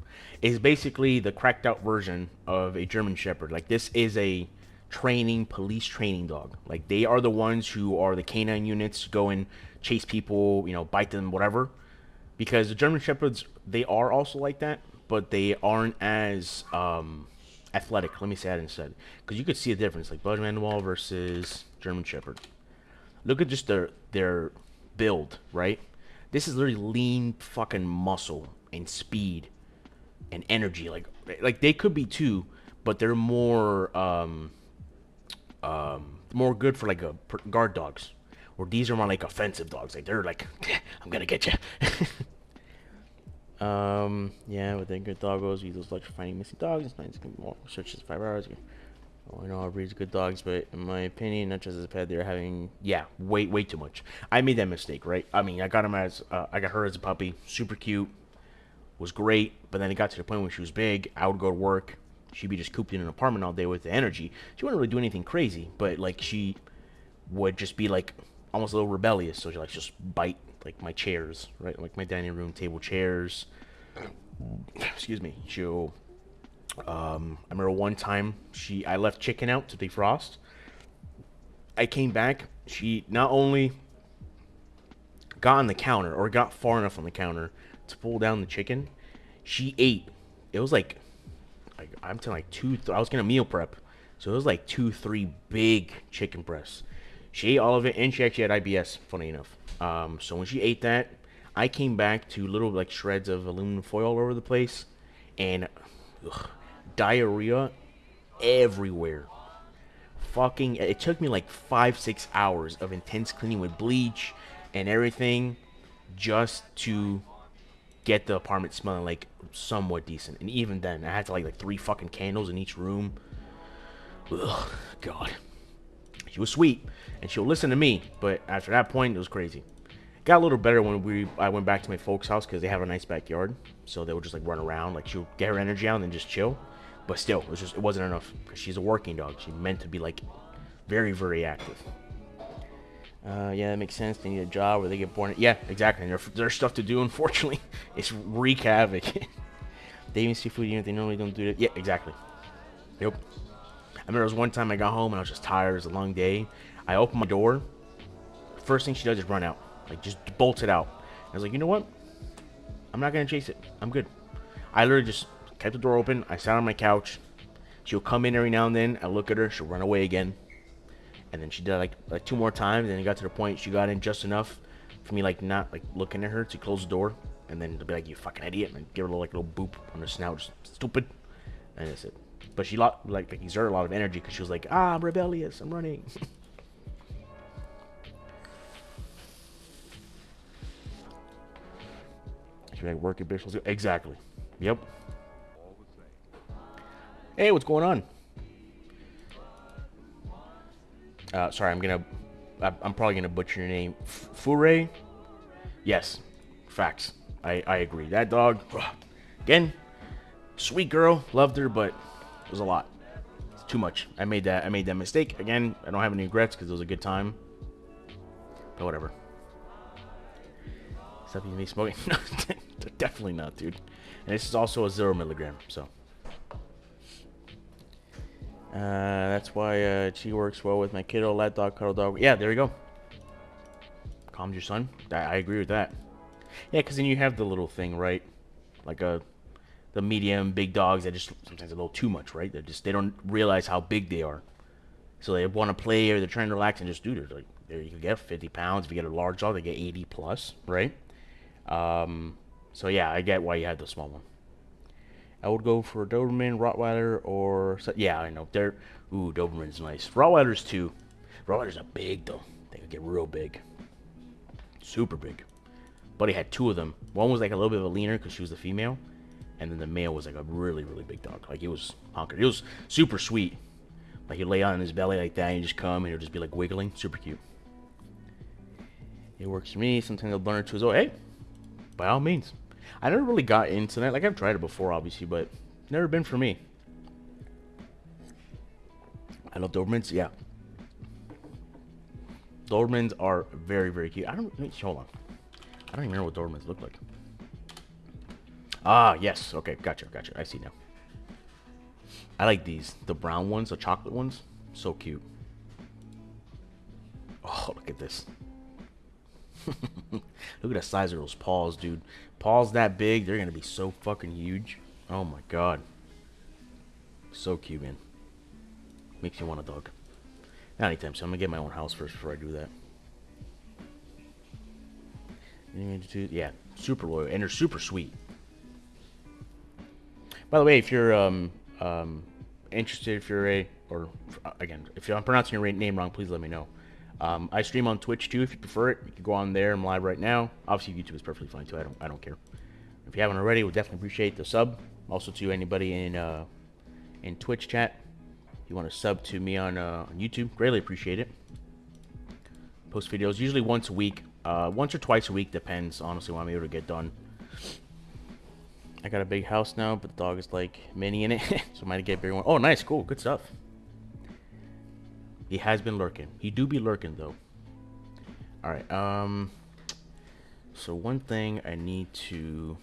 is basically the cracked out version of a German Shepherd. Like, this is a police training dog. Like, they are the ones who are the canine units, go and chase people, bite them, whatever. Because the German Shepherds, they are also like that, but they aren't as athletic. Let me say that instead, because you could see a difference, like Belgian Malinois versus German Shepherd. Look at just their build, right? This is literally lean fucking muscle and speed and energy. Like they could be too, but they're more more good for like guard dogs. Or these are more like offensive dogs. Like, they're like, I'm gonna get you. Yeah, with a good doggos, use those luck for finding missing dogs. It's nice to get more searches 5 hours. I know all breeds of good dogs, but in my opinion, not just as a pet, they're having, way too much. I made that mistake, right? I mean, I got her as a puppy, super cute, was great, but then it got to the point where she was big. I would go to work, she'd be just cooped in an apartment all day with the energy. She wouldn't really do anything crazy, but like, she would just be like almost a little rebellious. So she like just bite like my chairs, right? Like my dining room table chairs. Excuse me. She'll. I remember one time I left chicken out to defrost. I came back. She not only got on the counter or got far enough on the counter to pull down the chicken, she ate. It was like I'm telling like two. I was gonna meal prep, so it was like 2-3 big chicken breasts. She ate all of it, and she actually had IBS, funny enough. So when she ate that, I came back to little like shreds of aluminum foil all over the place, and diarrhea everywhere. Fucking, it took me like 5-6 hours of intense cleaning with bleach and everything just to get the apartment smelling like somewhat decent. And even then, I had to like 3 fucking candles in each room. Ugh, God. She was sweet, and she'll listen to me, but after that point, it was crazy. Got a little better when I went back to my folks' house, because they have a nice backyard, so they would just like run around, like she'll get her energy out and then just chill. But still, it wasn't enough, because she's a working dog. She's meant to be like very, very active. Yeah, that makes sense. They need a job where they get born. Yeah, exactly. And there's stuff to do, unfortunately. It's wreak havoc. They even seafood, they normally don't do that. Yeah, exactly. Yep. I remember there was one time I got home and I was just tired. It was a long day. I opened my door. First thing she does is run out. Like, just bolts it out. I was like, you know what? I'm not going to chase it. I'm good. I literally just kept the door open. I sat on my couch. She'll come in every now and then. I look at her. She'll run away again. And then she did like 2 more times. And it got to the point she got in just enough for me like not like looking at her to close the door. And then to be like, you fucking idiot. And give her a little boop on her snout. Just stupid. And that's it. But she exerted a lot of energy because she was like, I'm rebellious. I'm running. She's like, working bitch. Exactly. Yep. Hey, what's going on? Sorry, I'm probably gonna butcher your name. Foray? Yes. Facts. I agree. That dog, again, sweet girl, loved her, but it was a lot. It's too much. I made that mistake. Again, I don't have any regrets because it was a good time. But whatever. Stop me smoking. No, definitely not, dude. And this is also a 0 milligram, so. That's why she works well with my kiddo, lap dog, cuddle dog. Yeah, there you go. Calms your son. I agree with that. Yeah, because then you have the little thing, right? Like the medium, big dogs that just sometimes a little too much, right? They don't realize how big they are. So they want to play or they're trying to relax and just do it. Like, there you can get 50 pounds. If you get a large dog, they get 80 plus, right? So yeah, I get why you had the small one. I would go for a Doberman, Rottweiler, or... Yeah, I know. Doberman's nice. Rottweilers, too. Rottweilers are big, though. They could get real big. Super big. Buddy had 2 of them. One was like a little bit of a leaner because she was the female. And then the male was like a really, really big dog. Like, he was honkered. He was super sweet. Like, he'd lay on his belly like that and he'd just come and he'd just be like wiggling. Super cute. It works for me. Sometimes I'll burn or 2 as well. Hey, by all means. I never really got into that. Like, I've tried it before, obviously, but it's never been for me. I love Dobermans. Yeah. Dobermans are very, very cute. Hold on. I don't even remember what Dobermans look like. Ah, yes. Okay, gotcha. I see now. I like these. The brown ones, the chocolate ones. So cute. Oh, look at this. Look at the size of those paws, dude. Paws that big, they're gonna be so fucking huge. Oh my god. So cute, man. Makes you want a dog. Not anytime soon. I'm gonna get my own house first before I do that. Yeah, super loyal. And they're super sweet. By the way, if you're interested, if you're again, if I'm pronouncing your name wrong, please let me know. I stream on Twitch too. If you prefer it, you can go on there. I'm live right now. Obviously, YouTube is perfectly fine too. I don't care. If you haven't already, we'll definitely appreciate the sub. Also, to anybody in Twitch chat, if you want to sub to me on YouTube, greatly appreciate it. Post videos usually once a week, once or twice a week, depends. Honestly, when I'm able to get done. I got a big house now, but the dog is like mini in it, so I might get a bigger one. Oh, nice, cool, good stuff. He has been lurking. He do be lurking though. All right. So one thing I need to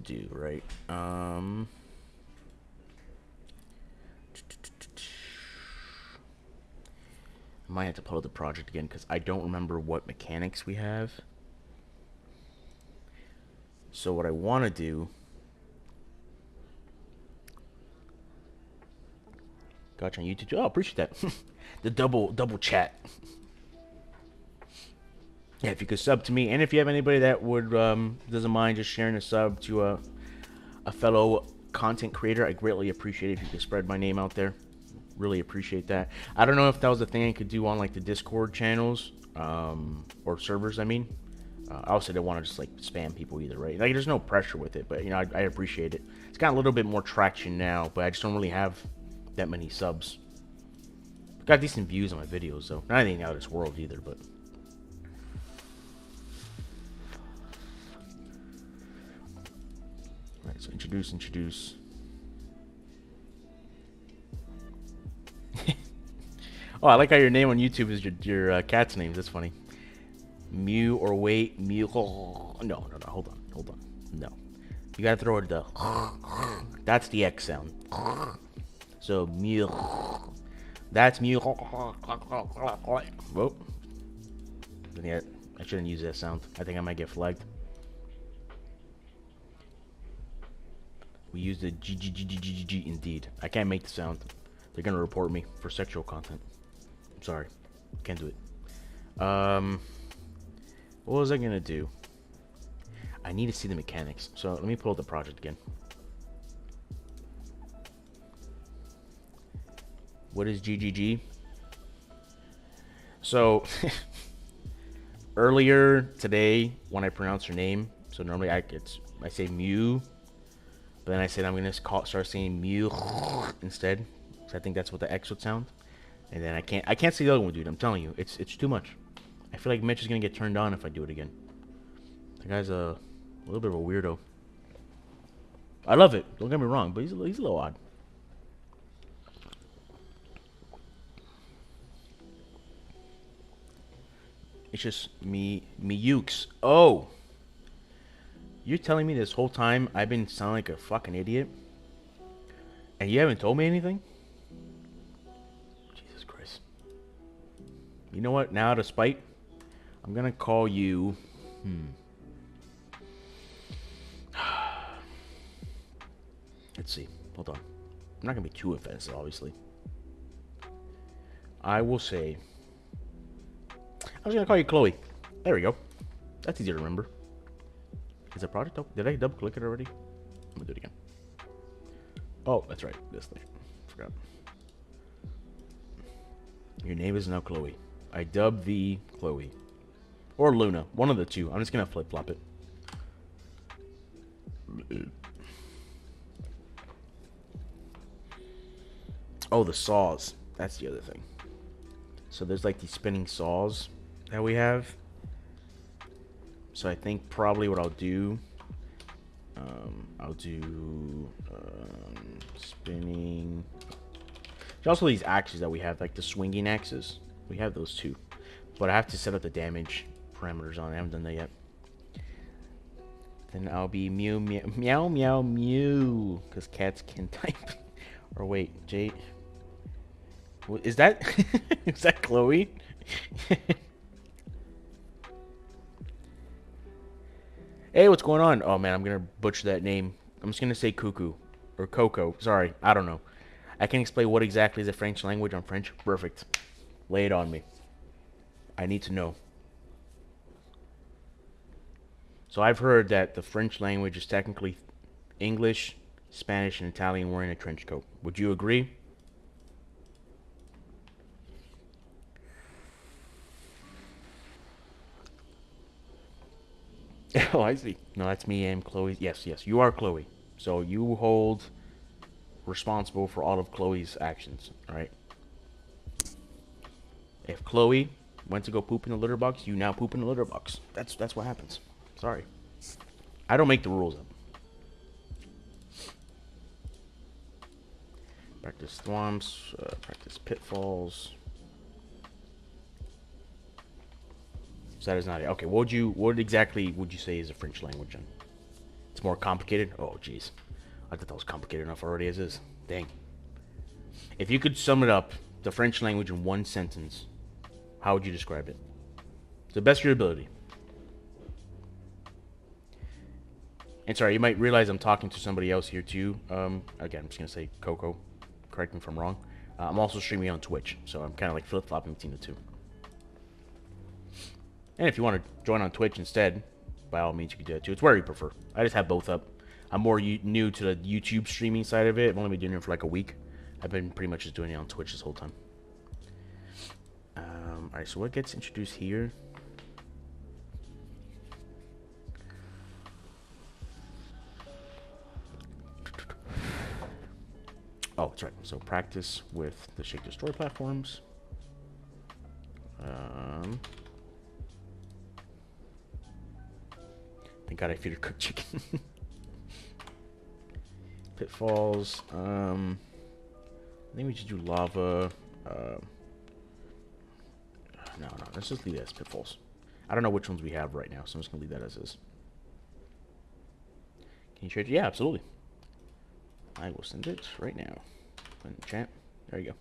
do, right? I might have to pull up the project again because I don't remember what mechanics we have. So what I want to do. Gotcha on YouTube. Oh, appreciate that. The double chat. Yeah, if you could sub to me, and if you have anybody that would doesn't mind just sharing a sub to a fellow content creator, I greatly appreciate it if you could spread my name out there. Really appreciate that. I don't know if that was a thing I could do on like the Discord channels or servers. I mean, I also didn't want to just like spam people either, right? Like, there's no pressure with it, but you know, I appreciate it. It's got a little bit more traction now, but I just don't really have that many subs. Got decent views on my videos, though. Not anything out of this world either, but. Alright, so introduce. Oh, I like how your name on YouTube is your cat's name. That's funny. Mew or wait, Mew. No, hold on. No. You gotta throw it the. That's the X sound. So, Mew. That's Mew. Whoa. Yeah, I shouldn't use that sound. I think I might get flagged. We use the G indeed. I can't make the sound. They're gonna report me for sexual content. I'm sorry. Can't do it. What was I gonna do? I need to see the mechanics. So let me pull up the project again. What is GGG? So earlier today when I pronounce her name, so normally I say Mew, but then I said I'm gonna start saying Mew instead, because I think that's what the X would sound. And then I can't say the other one, dude. I'm telling you, it's too much. I feel like Mitch is gonna get turned on if I do it again. The guy's a little bit of a weirdo. I love it. Don't get me wrong, but he's a little odd. It's just me ukes. Oh, you're telling me this whole time I've been sounding like a fucking idiot, and you haven't told me anything? Jesus Christ. You know what? Now, out of spite, I'm gonna call you. Let's see. Hold on. I'm not gonna be too offensive, obviously. I will say. I was gonna call you Chloe. There we go. That's easy to remember. Is it project? Did I double click it already? I'm gonna do it again. Oh, that's right. This thing. Forgot. Your name is now Chloe. I dub thee Chloe. Or Luna. One of the two. I'm just gonna flip flop it. Oh, the saws. That's the other thing. So there's like these spinning saws that we have. So I think probably what I'll do, spinning. There's also these axes that we have, like the swinging axes. We have those too, but I have to set up the damage parameters on it. I haven't done that yet. Then I'll be mew meow meow meow mew, because cats can type. Or wait, Jade. Is that is that Chloe? Hey, what's going on? Oh man, I'm gonna butcher that name. I'm just gonna say Cuckoo or Coco. Sorry, I don't know. I can explain what exactly is the French language on French. Perfect. Lay it on me. I need to know. So I've heard that the French language is technically English, Spanish, and Italian wearing a trench coat. Would you agree? Oh, I see. No, that's me and Chloe. Yes, yes, you are Chloe. So you hold responsible for all of Chloe's actions, all right? If Chloe went to go poop in the litter box, you now poop in the litter box. That's what happens. Sorry. I don't make the rules up. Practice thwomps, practice pitfalls. So that is not it. Okay, what exactly would you say is a French language then? It's more complicated? Oh, jeez. I thought that was complicated enough already as is. Dang. If you could sum it up, the French language in one sentence, how would you describe it? To the best of your ability. And sorry, you might realize I'm talking to somebody else here too. Again, I'm just going to say Coco. Correct me if I'm wrong. I'm also streaming on Twitch, so I'm kind of like flip-flopping between the two. And if you want to join on Twitch instead, by all means, you can do that too. It's where you prefer. I just have both up. I'm more new to the YouTube streaming side of it. I've only been doing it for like a week. I've been pretty much just doing it on Twitch this whole time. Alright, so what gets introduced here? Oh, that's right. So practice with the Shake Destroy platforms. Thank God I feed her cooked chicken. Pitfalls. I think we should do lava. No. Let's just leave it as pitfalls. I don't know which ones we have right now, so I'm just gonna leave that as is. Can you trade? Yeah, absolutely. I will send it right now. Put in the chat. There you go.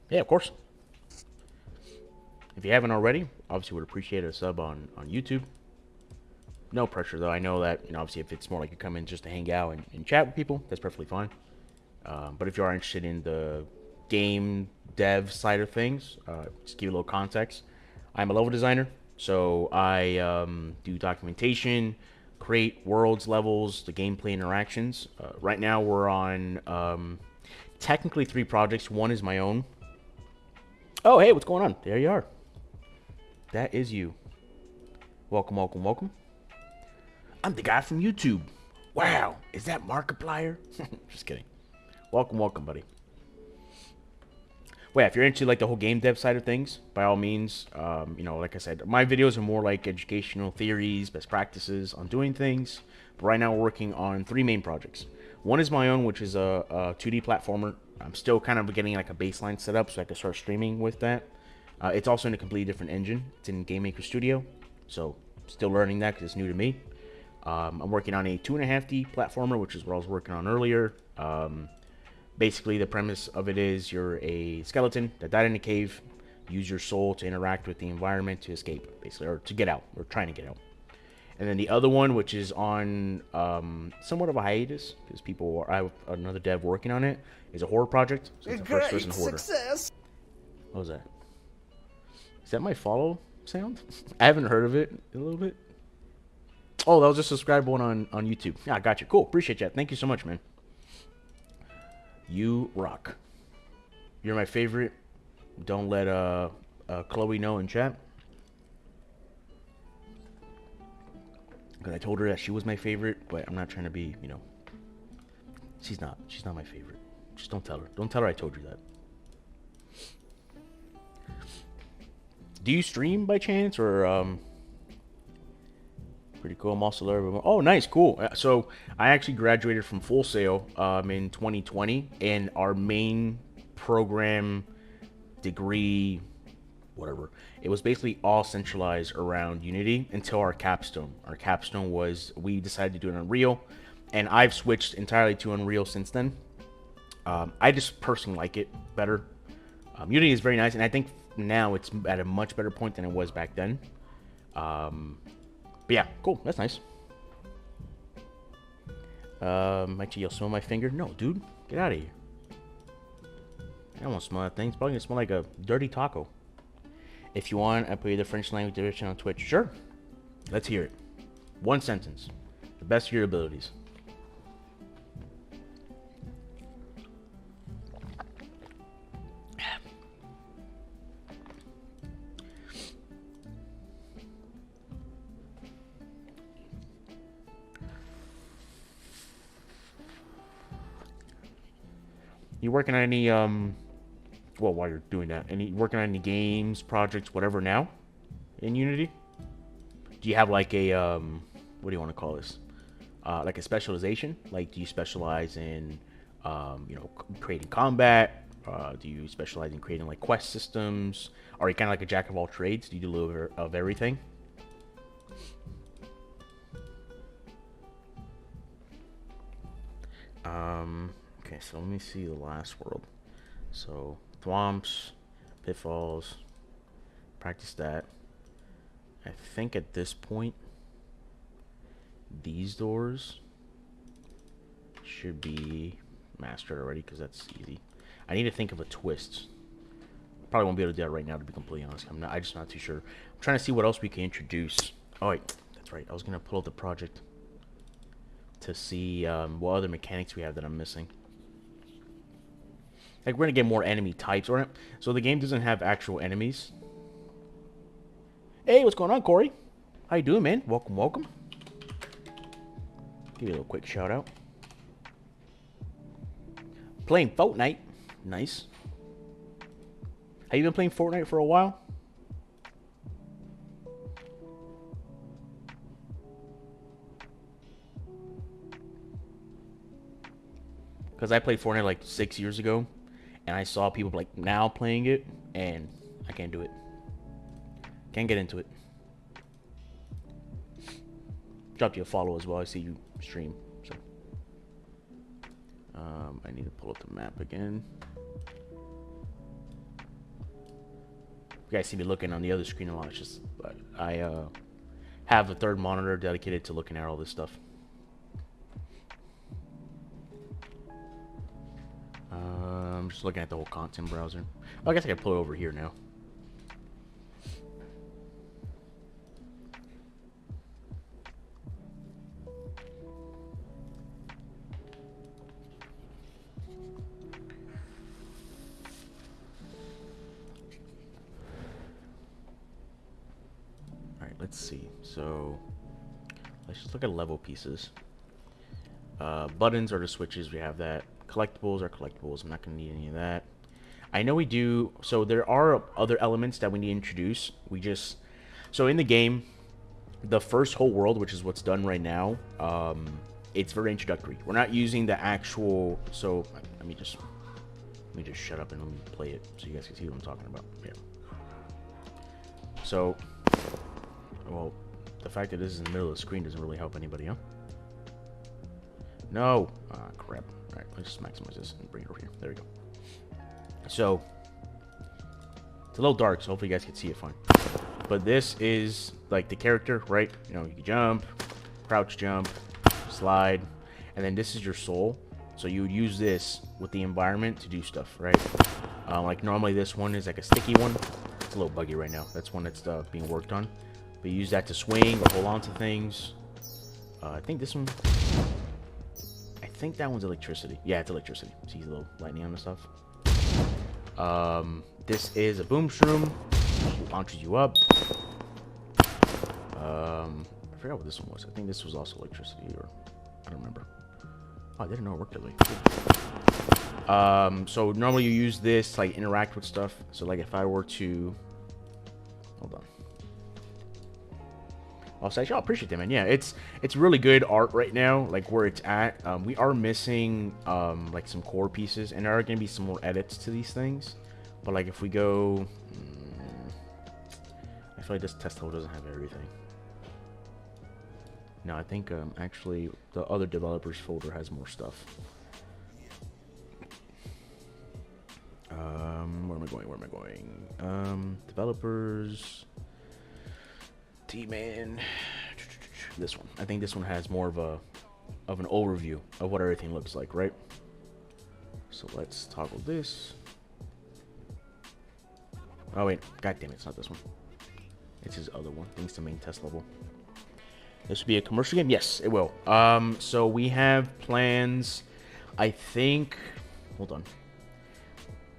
Yeah, of course. If you haven't already, obviously would appreciate a sub on YouTube. No pressure though. I know that, obviously if it's more like you come in just to hang out and chat with people, that's perfectly fine. But if you are interested in the game dev side of things, just give you a little context. I'm a level designer, so I do documentation, create worlds, levels, the gameplay interactions. Right now we're on technically 3 projects. One is my own. Oh, hey, what's going on? There you are. That is you. Welcome, welcome, welcome. I'm the guy from YouTube. Wow, is that Markiplier? Just kidding. Welcome, welcome, buddy. Well, yeah, if you're into like the whole game dev side of things, by all means, like I said, my videos are more like educational theories, best practices on doing things. But right now we're working on 3 main projects. One is my own, which is a 2D platformer. I'm still kind of getting like a baseline set up so I can start streaming with that. It's also in a completely different engine. It's in Game Maker Studio, so still learning that because it's new to me. I'm working on a 2.5D platformer, which is what I was working on earlier. Basically, the premise of it is you're a skeleton that died in a cave. Use your soul to interact with the environment to escape, basically, or to get out, or trying to get out. And then the other one, which is on somewhat of a hiatus, because I have another dev working on it, is a horror project. So it's a first-person horror. Success. What was that? Is that my follow sound? I haven't heard of it in a little bit. Oh, that was a subscribe one on YouTube. Yeah, I got you. Cool. Appreciate that. Thank you so much, man. You rock. You're my favorite. Don't let Chloe know in chat. Because I told her that she was my favorite, but I'm not trying to be, you know. She's not my favorite. Just don't tell her. Don't tell her I told you that. Do you stream by chance, or pretty cool. I'm also learning. Oh, nice, cool. So I actually graduated from Full Sail in 2020, and our main program degree, whatever, it was basically all centralized around Unity until our capstone. Our capstone was, we decided to do it on Unreal, and I've switched entirely to Unreal since then. I just personally like it better. Unity is very nice, and I think now it's at a much better point than it was back then. But yeah, cool. That's nice. Actually, you'll smell my finger? No, dude. Get out of here. I don't want to smell that thing. It's probably going to smell like a dirty taco. If you want, I put you the French language division on Twitch. Sure. Let's hear it. One sentence. The best of your abilities. You working on any, well, while you're doing that, working on any games, projects, whatever now in Unity? Do you have like a, what do you want to call this? Like a specialization? Like, do you specialize in, you know, creating combat? Do you specialize in creating like quest systems? Are you kind of like a jack of all trades? Do you do a little bit of everything? Okay, so let me see the last world. So, Thwomps, Pitfalls, practice that. I think at this point, these doors should be mastered already, because that's easy. I need to think of a twist. Probably won't be able to do that right now, to be completely honest. I'm just not too sure. I'm trying to see what else we can introduce. Oh, wait, that's right. I was going to pull up the project to see what other mechanics we have that I'm missing. Like, we're going to get more enemy types, right? So the game doesn't have actual enemies. Hey, what's going on, Corey? How you doing, man? Welcome, welcome. Give you a little quick shout out. Playing Fortnite. Nice. Have you been playing Fortnite for a while? Because I played Fortnite like 6 years ago, and I saw people like now playing it, and I can't do it. Can't get into it. Dropped you a follow as well. I see you stream. So I need to pull up the map again. You guys see me looking on the other screen a lot. It's just I have a third monitor dedicated to looking at all this stuff. I'm just looking at the whole content browser. Well, I guess I can pull it over here now. Alright, let's see. So, let's just look at level pieces. Buttons are the switches. We have that. Collectibles are collectibles. I'm not going to need any of that. I know we do. So there are other elements that we need to introduce. So in the game, the first whole world, which is what's done right now, it's very introductory. We're not using the actual. So let me just shut up and let me play it so you guys can see what I'm talking about. Yeah. So, well, the fact that this is in the middle of the screen doesn't really help anybody, huh? No. Ah, crap. All right, let's just maximize this and bring it over here. There we go. So, it's a little dark, so hopefully you guys can see it fine. But this is like the character, right? You know, you can jump, crouch jump, slide, and then this is your soul. So you would use this with the environment to do stuff, right? Like normally this one is like a sticky one. It's a little buggy right now. That's one that's being worked on. But you use that to swing or hold on to things. I think this one... I think that one's electricity. Yeah, it's electricity. See a little lightning on the stuff. This is a boom shroom. It launches you up. I forgot what this one was. I think this was also electricity, or I don't remember. Oh, I didn't know it worked that way. So normally you use this to like interact with stuff. So like if I were to, hold on. I'll say, I appreciate that, man. Yeah, it's really good art right now, like where it's at. We are missing like some core pieces, and there are going to be some more edits to these things. But like if we go, I feel like this test level doesn't have everything. No, I think actually the other developers folder has more stuff. Where am I going? Where am I going? Developers. T-Man. This one. I think this one has more of an overview of what everything looks like, right? So let's toggle this. Oh wait, god damn it, it's not this one. It's his other one. I think it's the main test level. This will be a commercial game? Yes, it will. So we have plans, I think, hold on.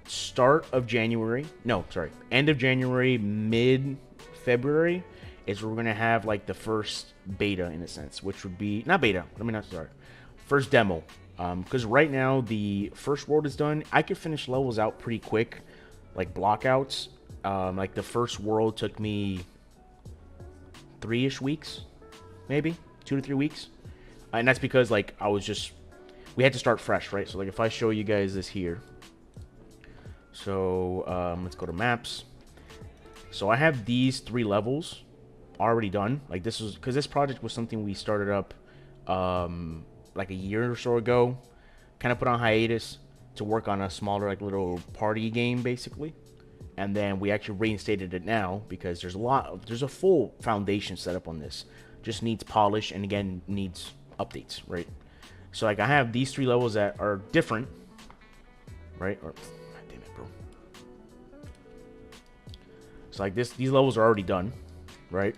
Start of January. No, sorry. End of January, mid-February is where we're going to have like the first beta in a sense, which would be, not beta, let me not start. First demo. Because right now the first world is done. I could finish levels out pretty quick, like blockouts. Like the first world took me 3-ish weeks. Maybe 2 to 3 weeks, and that's because like we had to start fresh, right? So like if I show you guys this here, so let's go to maps. So I have these 3 levels already done. Like this was because this project was something we started up like a year or so ago, kind of put on hiatus to work on a smaller like little party game basically. And then we actually reinstated it now because there's a full foundation set up on this. Just needs polish and again needs updates, right? So like I have these 3 levels that are different, right? Or damn it, bro. So like these levels are already done, right?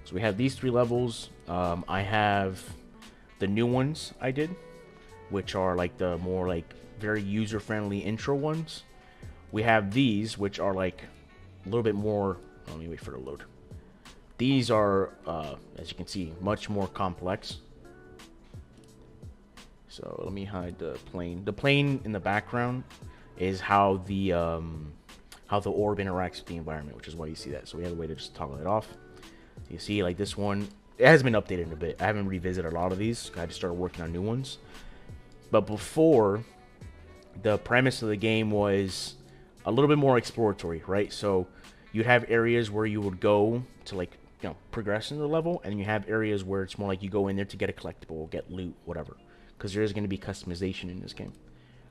So we have these 3 levels. I have the new ones I did, which are like the more like very user-friendly intro ones. We have these, which are like a little bit more. Let me wait for the load. These are, as you can see, much more complex. So let me hide the plane. The plane in the background is how the orb interacts with the environment, which is why you see that. So we have a way to just toggle it off. You see, like this one, it has been updated in a bit. I haven't revisited a lot of these. I just started working on new ones. But before, the premise of the game was a little bit more exploratory, right? So you'd have areas where you would go to like, you know, progress in the level, and you have areas where it's more like you go in there to get a collectible, get loot, whatever. Because there is going to be customization in this game.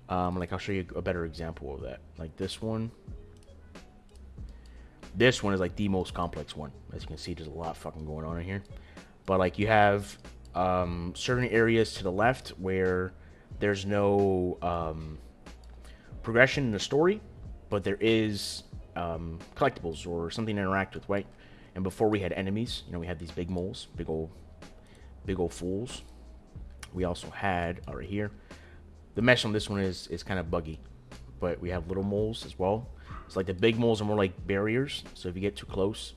Like I'll show you a better example of that. Like this one. This one is like the most complex one. As you can see, there's a lot fucking going on in here. But like you have certain areas to the left where there's no progression in the story, but there is collectibles or something to interact with, right? And before we had enemies, you know, we had these big moles, big old fools. We also had right here. The mesh on this one is kind of buggy, but we have little moles as well. It's like the big moles are more like barriers. So if you get too close,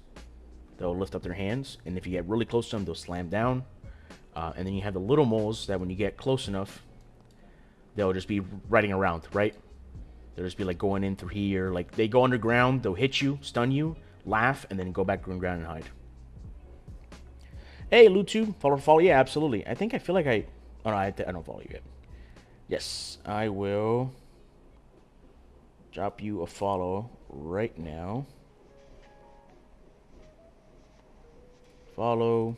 they'll lift up their hands, and if you get really close to them, they'll slam down. And then you have the little moles that when you get close enough, they'll just be riding around, right? They'll just be like going in through here. Like they go underground, they'll hit you, stun you, laugh, and then go back underground and hide. Hey, Lutu, follow. Yeah, absolutely. I feel like I Oh no, I don't follow you yet. Yes, I will drop you a follow right now. Follow.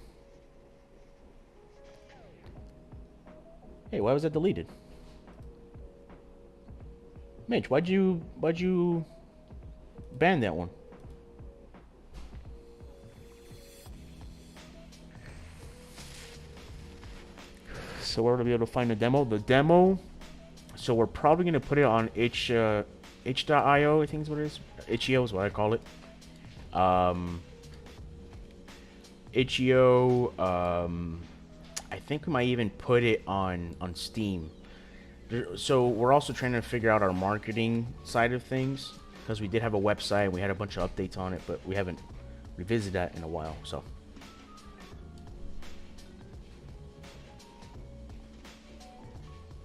Hey, why was that deleted? Mitch, why'd you ban that one? So we're gonna be able to find the demo. The demo. So we're probably gonna put it on itch.io. I think is what it is. Itch.io is what I call it. Itch.io. I think we might even put it on Steam. So we're also trying to figure out our marketing side of things, because we did have a website and we had a bunch of updates on it, but we haven't revisited that in a while. So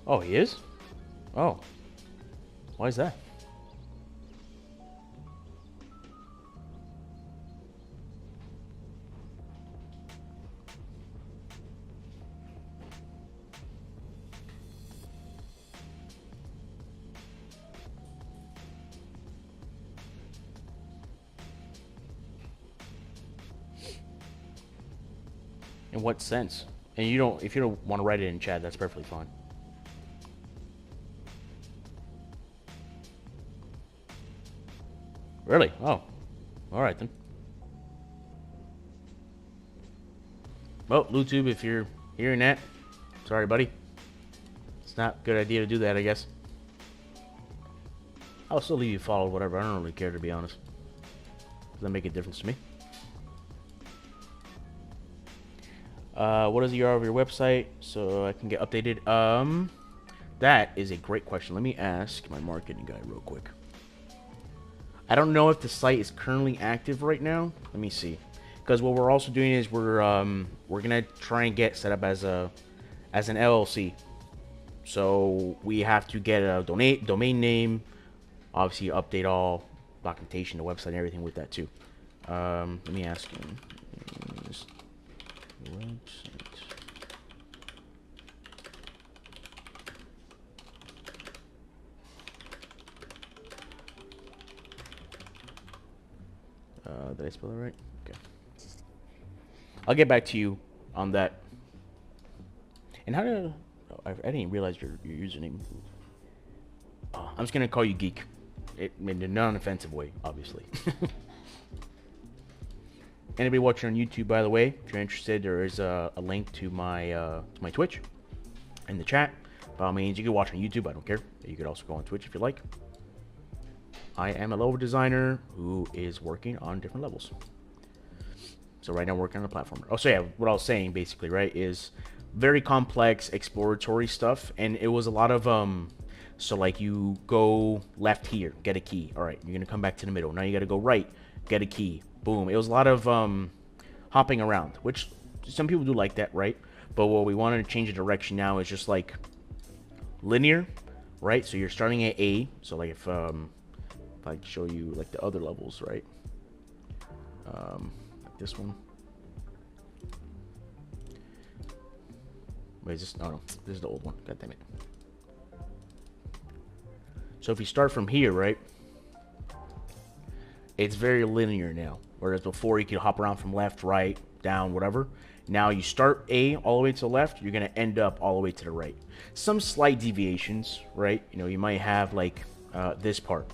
oh, he is? Oh, why is that? In what sense? And you don't, if you don't want to write it in chat, that's perfectly fine. Really? Oh, all right then. Well, YouTube, if you're hearing that, sorry, buddy. It's not a good idea to do that, I guess. I'll still leave you followed, whatever. I don't really care, to be honest. Doesn't make a difference to me. What is the URL of your website so I can get updated? That is a great question. Let me ask my marketing guy real quick. I don't know if the site is currently active right now. Let me see. Because what we're also doing is we're gonna try and get set up as an LLC. So we have to get a domain name. Obviously, update all documentation, the website, and everything with that too. Let me ask him. Website. Did I spell it right? Okay. I'll get back to you on that. And how did I didn't realize your username. Oh, I'm just gonna call you Geek. In a non-offensive way, obviously. Anybody watching on YouTube, by the way, if you're interested, there is a link to my Twitch in the chat. By all means, you can watch on YouTube. I don't care. You could also go on Twitch if you like. I am a level designer who is working on different levels. So right now, I'm working on a platformer. Oh, so yeah, what I was saying basically, right, is very complex exploratory stuff, and it was a lot of so like you go left here, get a key. All right, you're gonna come back to the middle. Now you got to go right, get a key. Boom. It was a lot of hopping around, which some people do like that, right? But what we wanted to change the direction now is just like linear, right? So you're starting at A. So like if I show you like the other levels, right? Like this one. Wait, is this? No, this is the old one. God damn it. So if you start from here, right? It's very linear now. Whereas before you could hop around from left, right, down, whatever. Now you start A all the way to the left, you're gonna end up all the way to the right. Some slight deviations, right? You know, you might have like this part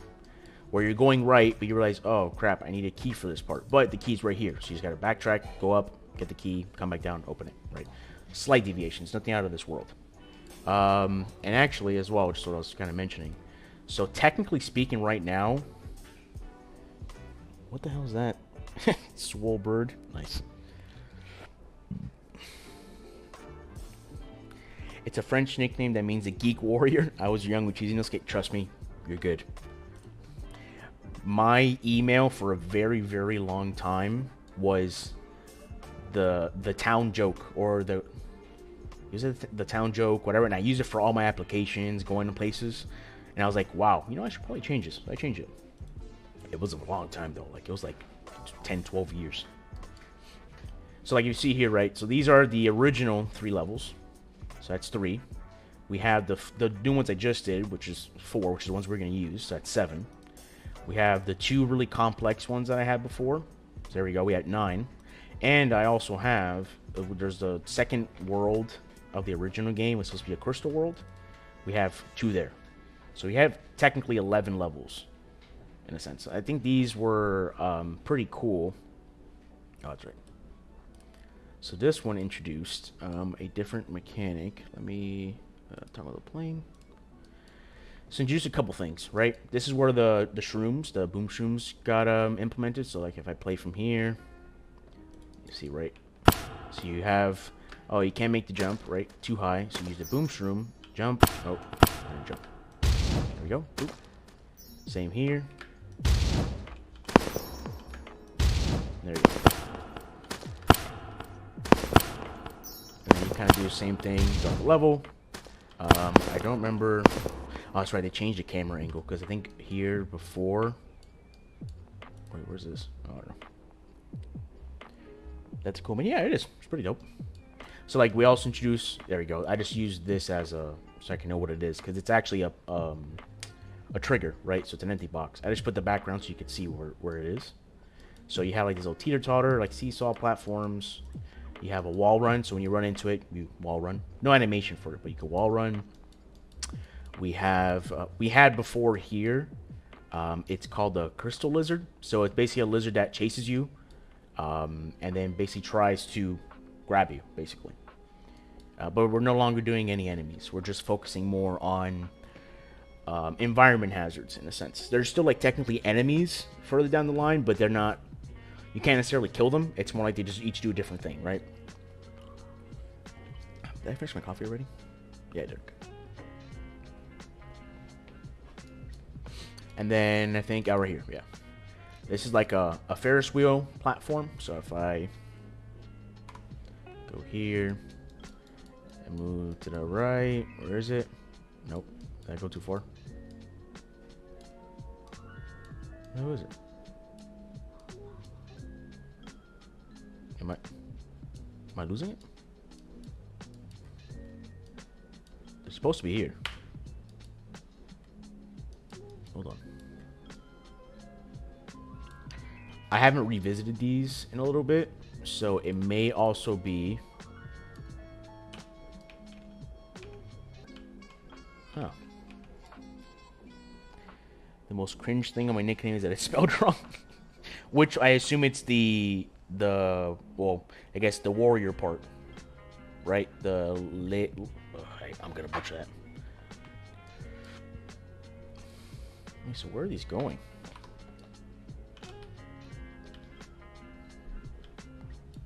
where you're going right, but you realize, oh crap, I need a key for this part. But the key's right here, so you just gotta backtrack, go up, get the key, come back down, open it, right? Slight deviations, nothing out of this world. And actually, as well, just what I was kind of mentioning. So technically speaking, right now, what the hell is that? Swole bird. Nice. It's a French nickname that means a geek warrior. I was young with cheesiness. Trust me, you're good. My email for a very, very long time was the town joke, or the town joke, whatever. And I use it for all my applications, going to places. And I was like, wow, you know, I should probably change this. I changed it. It was a long time though. Like it was like 10, 12 years. So like you see here, right? So these are the original 3 levels. So that's 3. We have the new ones I just did, which is 4, which is the ones we're going to use. So that's 7. We have the 2 really complex ones that I had before. So there we go. We had 9. And I also have, there's the second world of the original game. It's supposed to be a crystal world. We have 2 there. So we have technically 11 levels, in a sense. I think these were pretty cool. Oh, that's right. So this one introduced a different mechanic. Let me talk about the plane. So introduced a couple things, right? This is where the shrooms, the boom shrooms, got implemented. So like if I play from here, you see, right? So you have, oh, you can't make the jump, right? Too high. So you use the boom shroom, jump, oh, and jump. There we go. Boop. Same here. There you go. And then you kind of do the same thing, drop the level. I don't remember. Oh, that's right. They changed the camera angle because I think here before. Wait, where's this? Oh, I don't know. That's cool, but yeah, it is. It's pretty dope. So like we also introduced. There we go. I just used this as a so I can know what it is because it's actually a trigger, right? So it's an empty box. I just put the background so you can see where it is. So you have like these little teeter-totter, like seesaw platforms. You have a wall run, so when you run into it, you wall run. No animation for it, but you can wall run. We have, we had before here, it's called the Crystal Lizard. So it's basically a lizard that chases you, and then basically tries to grab you, basically. But we're no longer doing any enemies. We're just focusing more on environment hazards, in a sense. There's still, like, technically enemies further down the line, but they're not... You can't necessarily kill them. It's more like they just each do a different thing, right? Did I finish my coffee already? Yeah, I did. And then I think, oh, right here, yeah. This is like a Ferris wheel platform. So if I go here and move to the right, where is it? Nope. Did I go too far? Where is it? Am I losing it? It's supposed to be here. Hold on. I haven't revisited these in a little bit, so it may also be... Huh. The most cringe thing on my nickname is that it's spelled wrong. Which I assume it's well, I guess the warrior part. Right? I'm gonna butcher that. So where are these going?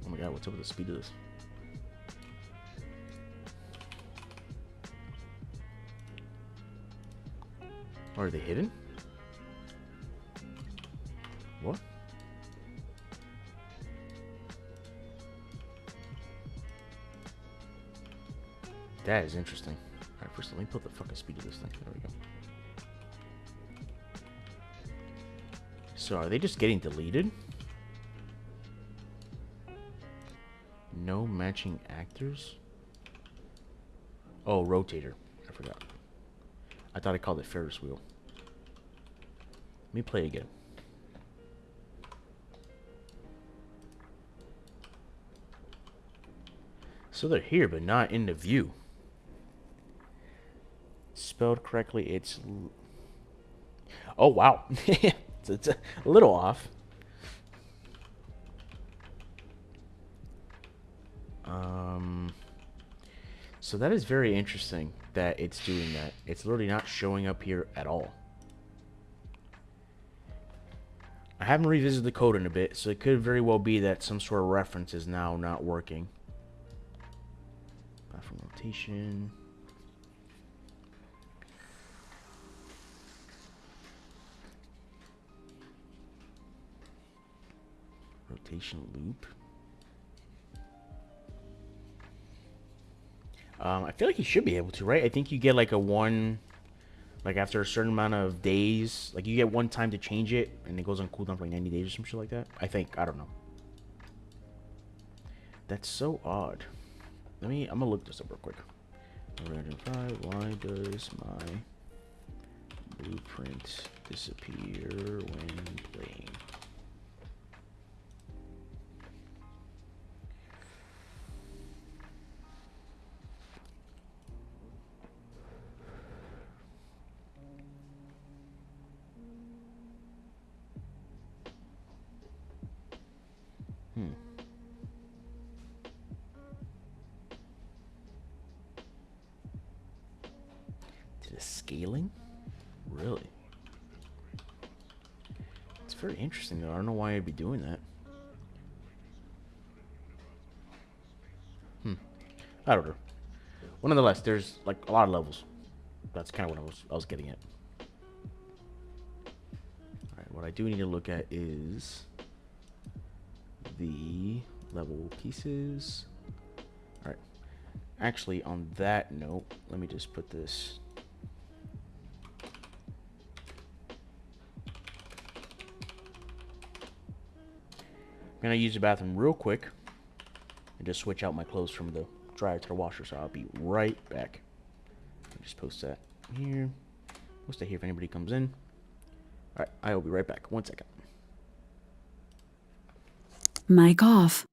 Oh my god, what's up with the speed of this? Oh, are they hidden? What? That is interesting. Alright, first let me put the fucking speed of this thing. There we go. So are they just getting deleted? No matching actors? Oh, rotator. I forgot. I thought I called it Ferris wheel. Let me play again. So they're here, but not in the view. Spelled correctly, it's... Oh, wow. It's a little off. So that is very interesting that it's doing that. It's literally not showing up here at all. I haven't revisited the code in a bit, so it could very well be that some sort of reference is now not working. Platform rotation. Rotation loop. I feel like you should be able to, right? I think you get like a one, like after a certain amount of days, like you get one time to change it, and it goes on cooldown for like 90 days or some shit like that. I think. I don't know. That's so odd. I'm gonna look this up real quick. 305. Why does my blueprint disappear when playing? To the scaling? Really? It's very interesting though. I don't know why I'd be doing that. I don't know. Well, nonetheless, there's like a lot of levels. That's kind of what I was getting at. All right, what I do need to look at is the level pieces. All right. Actually, on that note, let me just put this. I'm gonna use the bathroom real quick and just switch out my clothes from the dryer to the washer, so I'll be right back. I'll just post that here. Post that here if anybody comes in. Alright, I will be right back. 1 second. Mic off.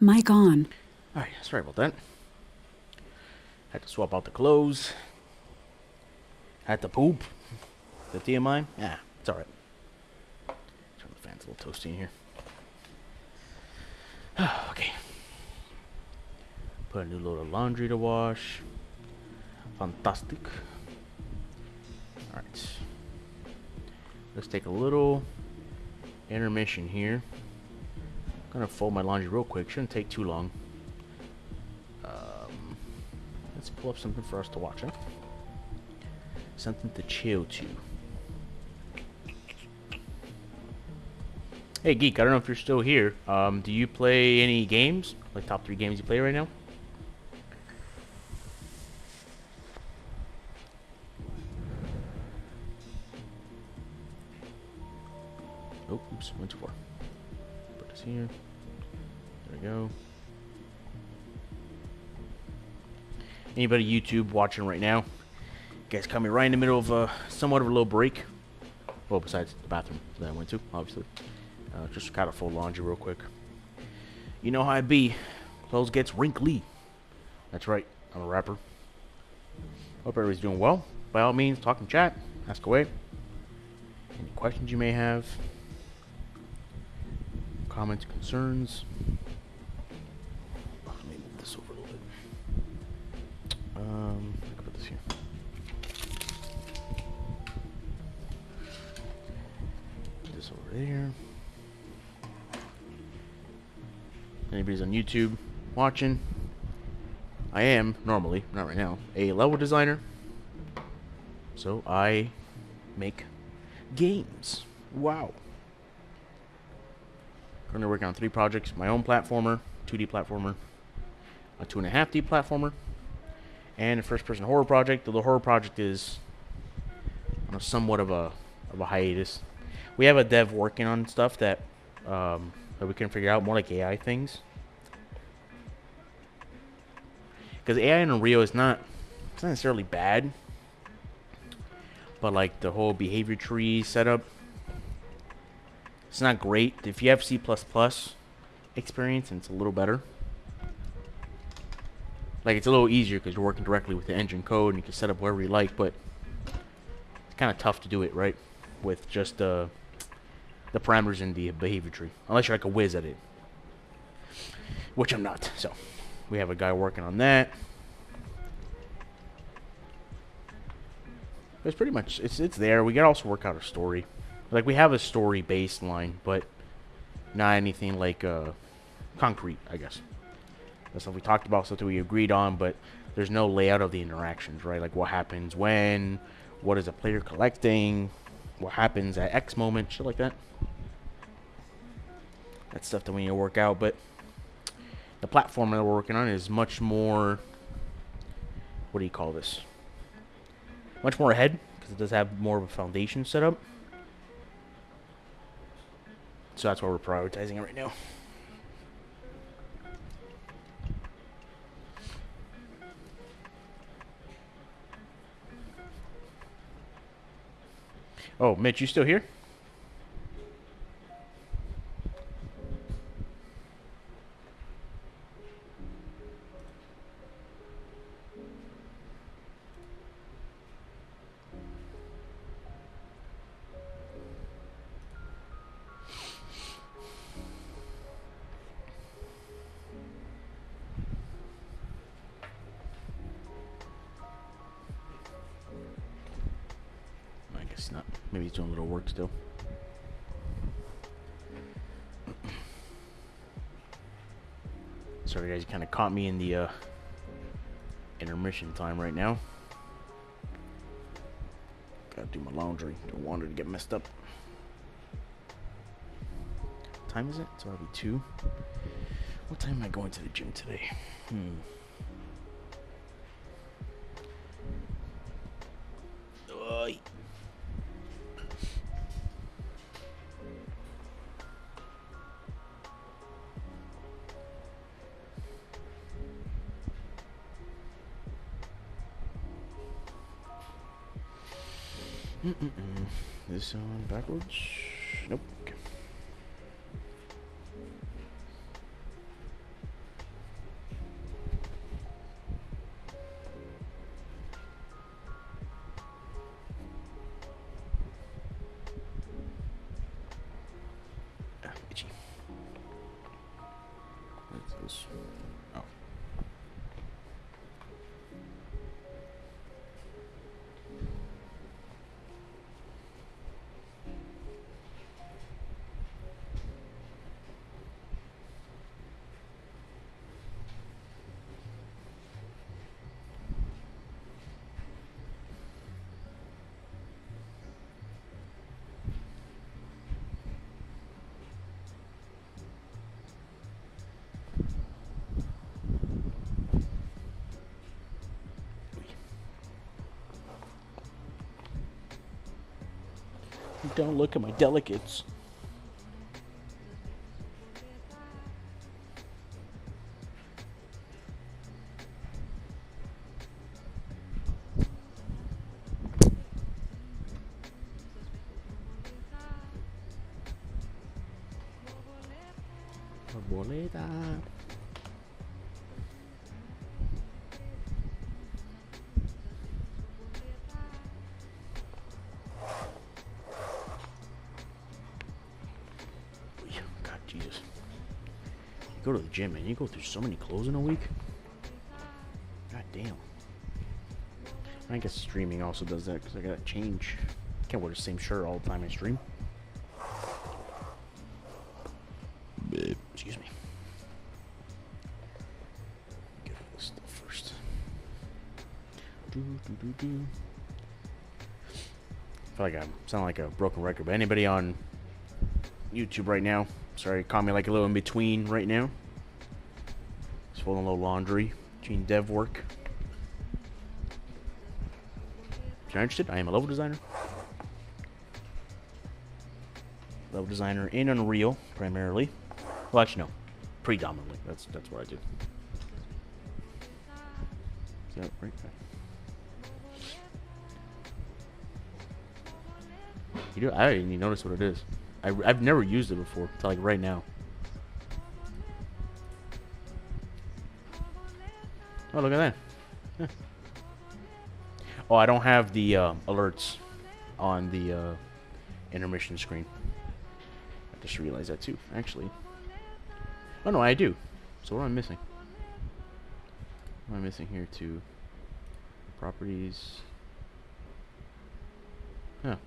Mic on. Alright, sorry about that. Had to swap out the clothes. Had to poop. The TMI? Yeah, it's alright. Turn the fans a little toasty in here. Okay. Put a new load of laundry to wash. Fantastic. Alright. Let's take a little intermission here. I'm gonna fold my laundry real quick. Shouldn't take too long. Let's pull up something for us to watch, huh? Something to chill to. Hey Geek, I don't know if you're still here. Do you play any games? Like top 3 games you play right now? Oh, oops, went too far. Put this here. There we go. Anybody YouTube watching right now? You guys caught me right in the middle of somewhat of a little break. Well, besides the bathroom that I went to, obviously. Just gotta fold laundry real quick. You know how I be. Clothes gets wrinkly. That's right, I'm a rapper. Hope everybody's doing well. By all means, talk in chat. Ask away. Any questions you may have. Comments, concerns. Let me move this over a little bit. I can put this here. Put this over there. Anybody's on YouTube watching? I am normally, not right now, a level designer. So I make games. Wow. Currently working on 3 projects: my own platformer, 2D platformer, a 2.5D platformer, and a first-person horror project. Though the horror project is on somewhat of a hiatus. We have a dev working on stuff that we can figure out, more like AI things. Because AI in Unreal is not necessarily bad, but like the whole behavior tree setup, it's not great. If you have C++ experience, and it's a little better. Like, it's a little easier because you're working directly with the engine code and you can set up wherever you like, but it's kind of tough to do it, right? With just the parameters in the behavior tree. Unless you're like a whiz at it. Which I'm not, so. We have a guy working on that. It's pretty much, it's there. We can also work out a story. Like, we have a story baseline, but not anything like concrete, I guess. That's stuff we talked about, stuff that we agreed on, but there's no layout of the interactions, right? Like, what happens when, what is a player collecting, what happens at X moment, shit like that. That's stuff that we need to work out, but the platform that we're working on is much more, what do you call this? Much more ahead, because it does have more of a foundation set up. So that's why we're prioritizing it right now. Oh, Mitch, you still here? I guess not. Maybe he's doing a little work still. Sorry guys, you kind of caught me in the intermission time right now. Gotta do my laundry. Don't want it to get messed up. What time is it? It's already 2. What time am I going to the gym today? Oy. This on backwards? Nope. Okay. Don't look at my delicates. Arboleda. God, Jesus. You go to the gym, man. You go through so many clothes in a week. God damn. I guess streaming also does that because I gotta change. Can't wear the same shirt all the time I stream. Excuse me. Get all this stuff first. I feel like I sound like a broken record, but anybody on YouTube right now, sorry, caught me like a little in between right now. Just folding a little laundry between dev work. If you're interested, I am a level designer. Level designer in Unreal, primarily. Well, actually, no. Predominantly. That's what I do. Is that right? You do? I didn't even notice what it is. I've never used it before until like right now. Oh, look at that. Huh. Oh, I don't have the alerts on the intermission screen. I just realized that too, actually. Oh no, I do. So what am I missing? What am I missing here too? Properties. Huh.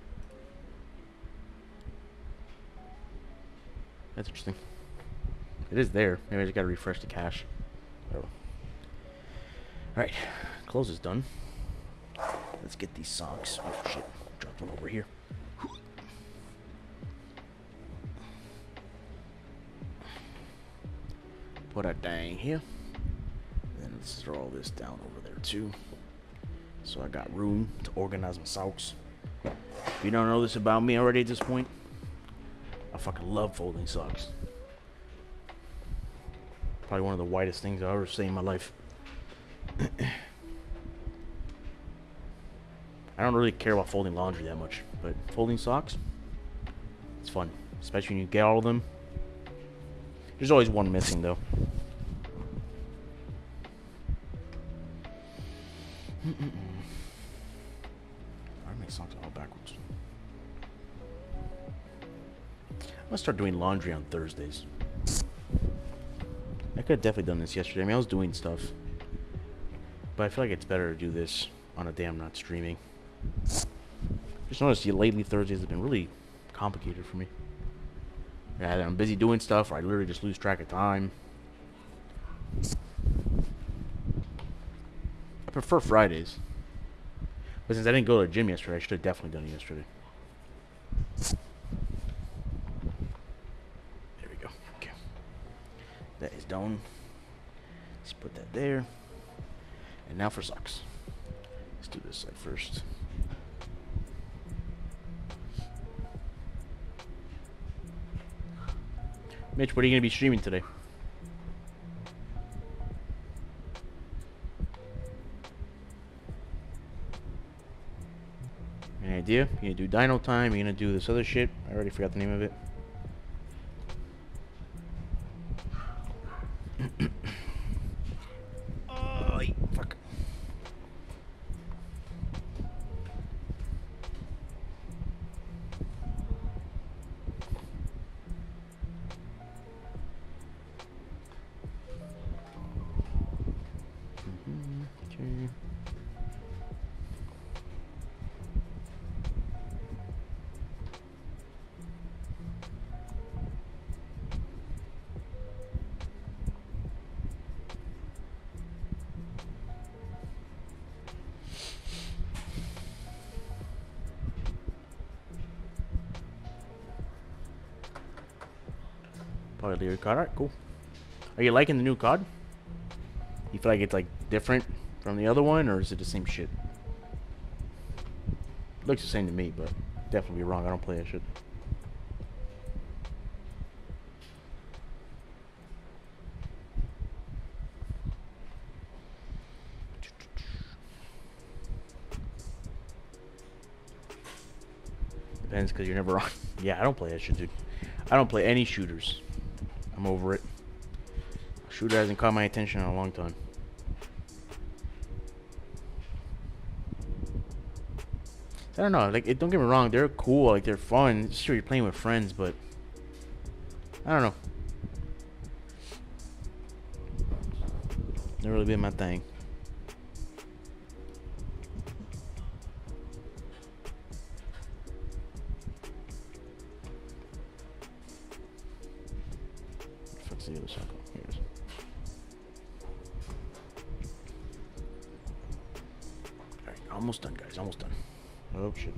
That's interesting. It is there. Maybe I just gotta refresh the cache. Oh. Alright. Close is done. Let's get these socks. Oh shit. Dropped them over here. Put a dang here. Then let's throw all this down over there too. So I got room to organize my socks. If you don't know this about me already at this point, I fucking love folding socks. Probably one of the whitest things I've ever seen in my life. I don't really care about folding laundry that much, but folding socks, it's fun. Especially when you get all of them. There's always one missing, though. I make socks all backwards. I'm gonna start doing laundry on Thursdays. I could have definitely done this yesterday. I mean, I was doing stuff. But I feel like it's better to do this on a day I'm not streaming. Just noticed lately Thursdays have been really complicated for me. Yeah, I'm busy doing stuff, or I literally just lose track of time. I prefer Fridays. But since I didn't go to the gym yesterday, I should have definitely done it yesterday. There we go. Okay. That is done. Let's put that there. And now for socks. Let's do this side first. Mitch, what are you going to be streaming today? Any idea? You going to do Dino Time? You going to do this other shit? I already forgot the name of it. Oh, fuck. Okay. Probably lyric card. Alright, cool. Are you liking the new card? You feel like it's like different from the other one, or is it the same shit? Looks the same to me, but Definitely wrong. I don't play that shit. Depends, because you're never on. Yeah, I don't play that shit, dude. I don't play any shooters. I'm over it. A shooter hasn't caught my attention in a long time. I don't know. Like, don't get me wrong. They're cool. Like, they're fun. Sure, you're playing with friends, but I don't know. Never really been my thing. What's the other circle? Here it is. Alright, almost done, guys. Almost done. Oh, shit.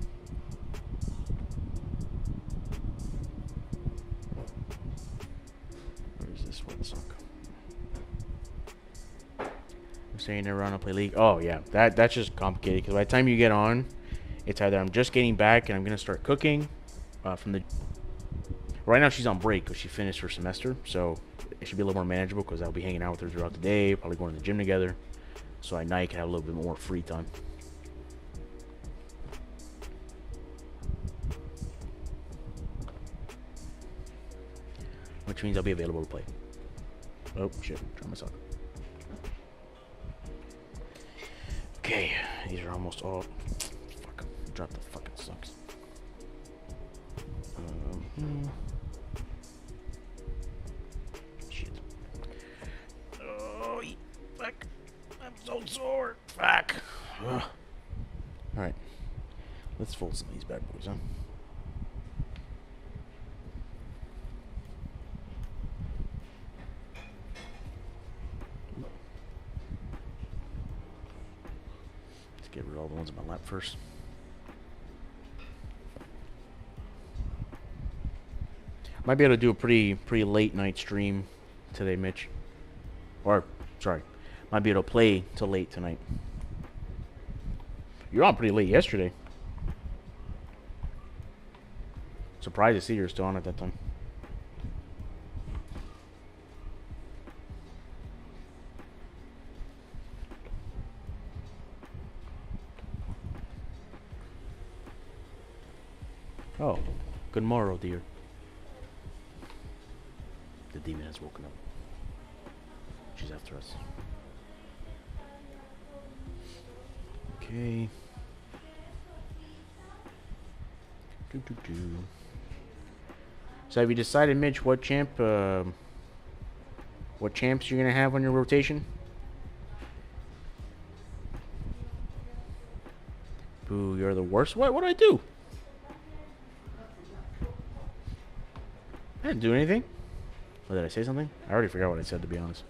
Where is this one suck? I'm saying never on to play League. Oh, yeah. That's just complicated, because by the time you get on, it's either I'm just getting back and I'm going to start cooking from the... Right now she's on break because she finished her semester, so it should be a little more manageable because I'll be hanging out with her throughout the day, probably going to the gym together, so at night I can have a little bit more free time. Which means I'll be available to play. Oh shit, try myself. Okay, these are almost all... Fuck, drop the fucking sucks. Shit. Oh, fuck. I'm so sore. Fuck. Alright. Let's fold some of these bad boys, huh? Let's get rid of all the ones in my lap first. Might be able to do a pretty late night stream today, Mitch. Or, sorry, might be able to play till late tonight. You're on pretty late yesterday. Surprised to see you're still on at that time. Oh, good morrow, dear. The demon has woken up. She's after us. Okay. So have you decided, Mitch, what champs you're gonna have on your rotation? Boo, you're the worst. What did I do? I didn't do anything. Or did I say something? I already forgot what I said, to be honest.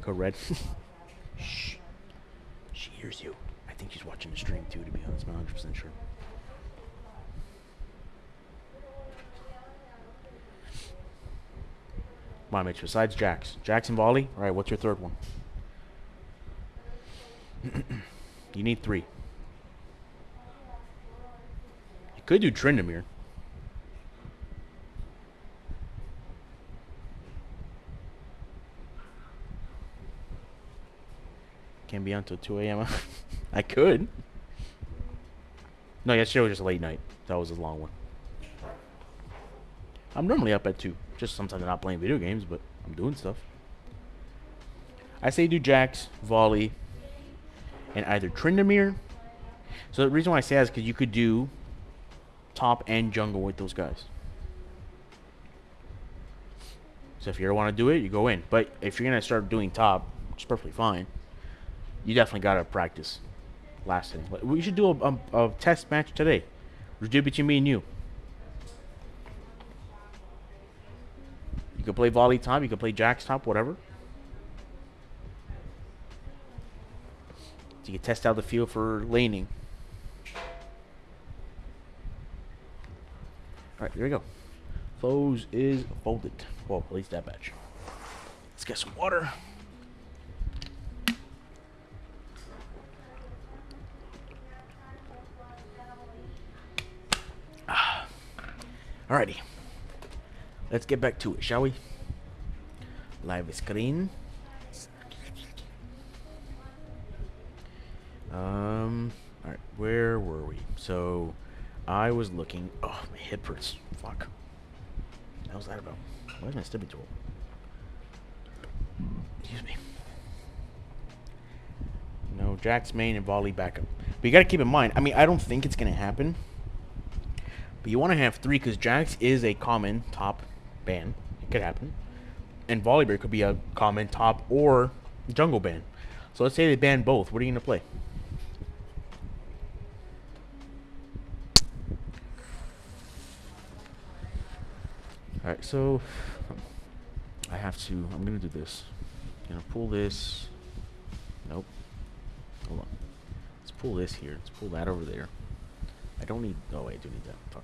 Code red. Shh. She hears you. I think she's watching the stream too, to be honest. I'm not 100% sure. Come on, Mitch. Besides Jax. Jax and Volley? Alright, what's your third one? You need 3. You could do Tryndamere. Can't be on till 2 a.m. I could. No, yesterday was just a late night. That was a long one. I'm normally up at 2. Just sometimes I'm not playing video games, but I'm doing stuff. I say do Jax, Volley, and either Tryndamere. So the reason why I say that is because you could do top and jungle with those guys. So if you ever want to do it, you go in. But if you're going to start doing top, which is perfectly fine, you definitely got to practice lasting. We should do a test match today. We'll do it between me and you. You could play Volley top, you could play Jax top, whatever. So you can test out the field for laning. Alright, there we go. Foes is folded. Well, at least that batch. Let's get some water. Alrighty. Let's get back to it, shall we? Live screen. Alright, where were we? So, I was looking. Oh, my hip hurts. Fuck. What was that about? Why is my stomach so? Excuse me. No, Jack's main and volley backup. But you gotta keep in mind, I mean, I don't think it's gonna happen. But you want to have 3 because Jax is a common top ban. It could happen. And Volibear could be a common top or jungle ban. So let's say they ban both. What are you going to play? Alright, so I have to, I'm going to do this. I'm going to pull this. Nope. Hold on. Let's pull this here. Let's pull that over there. I don't need, oh wait, I do need that. Fuck.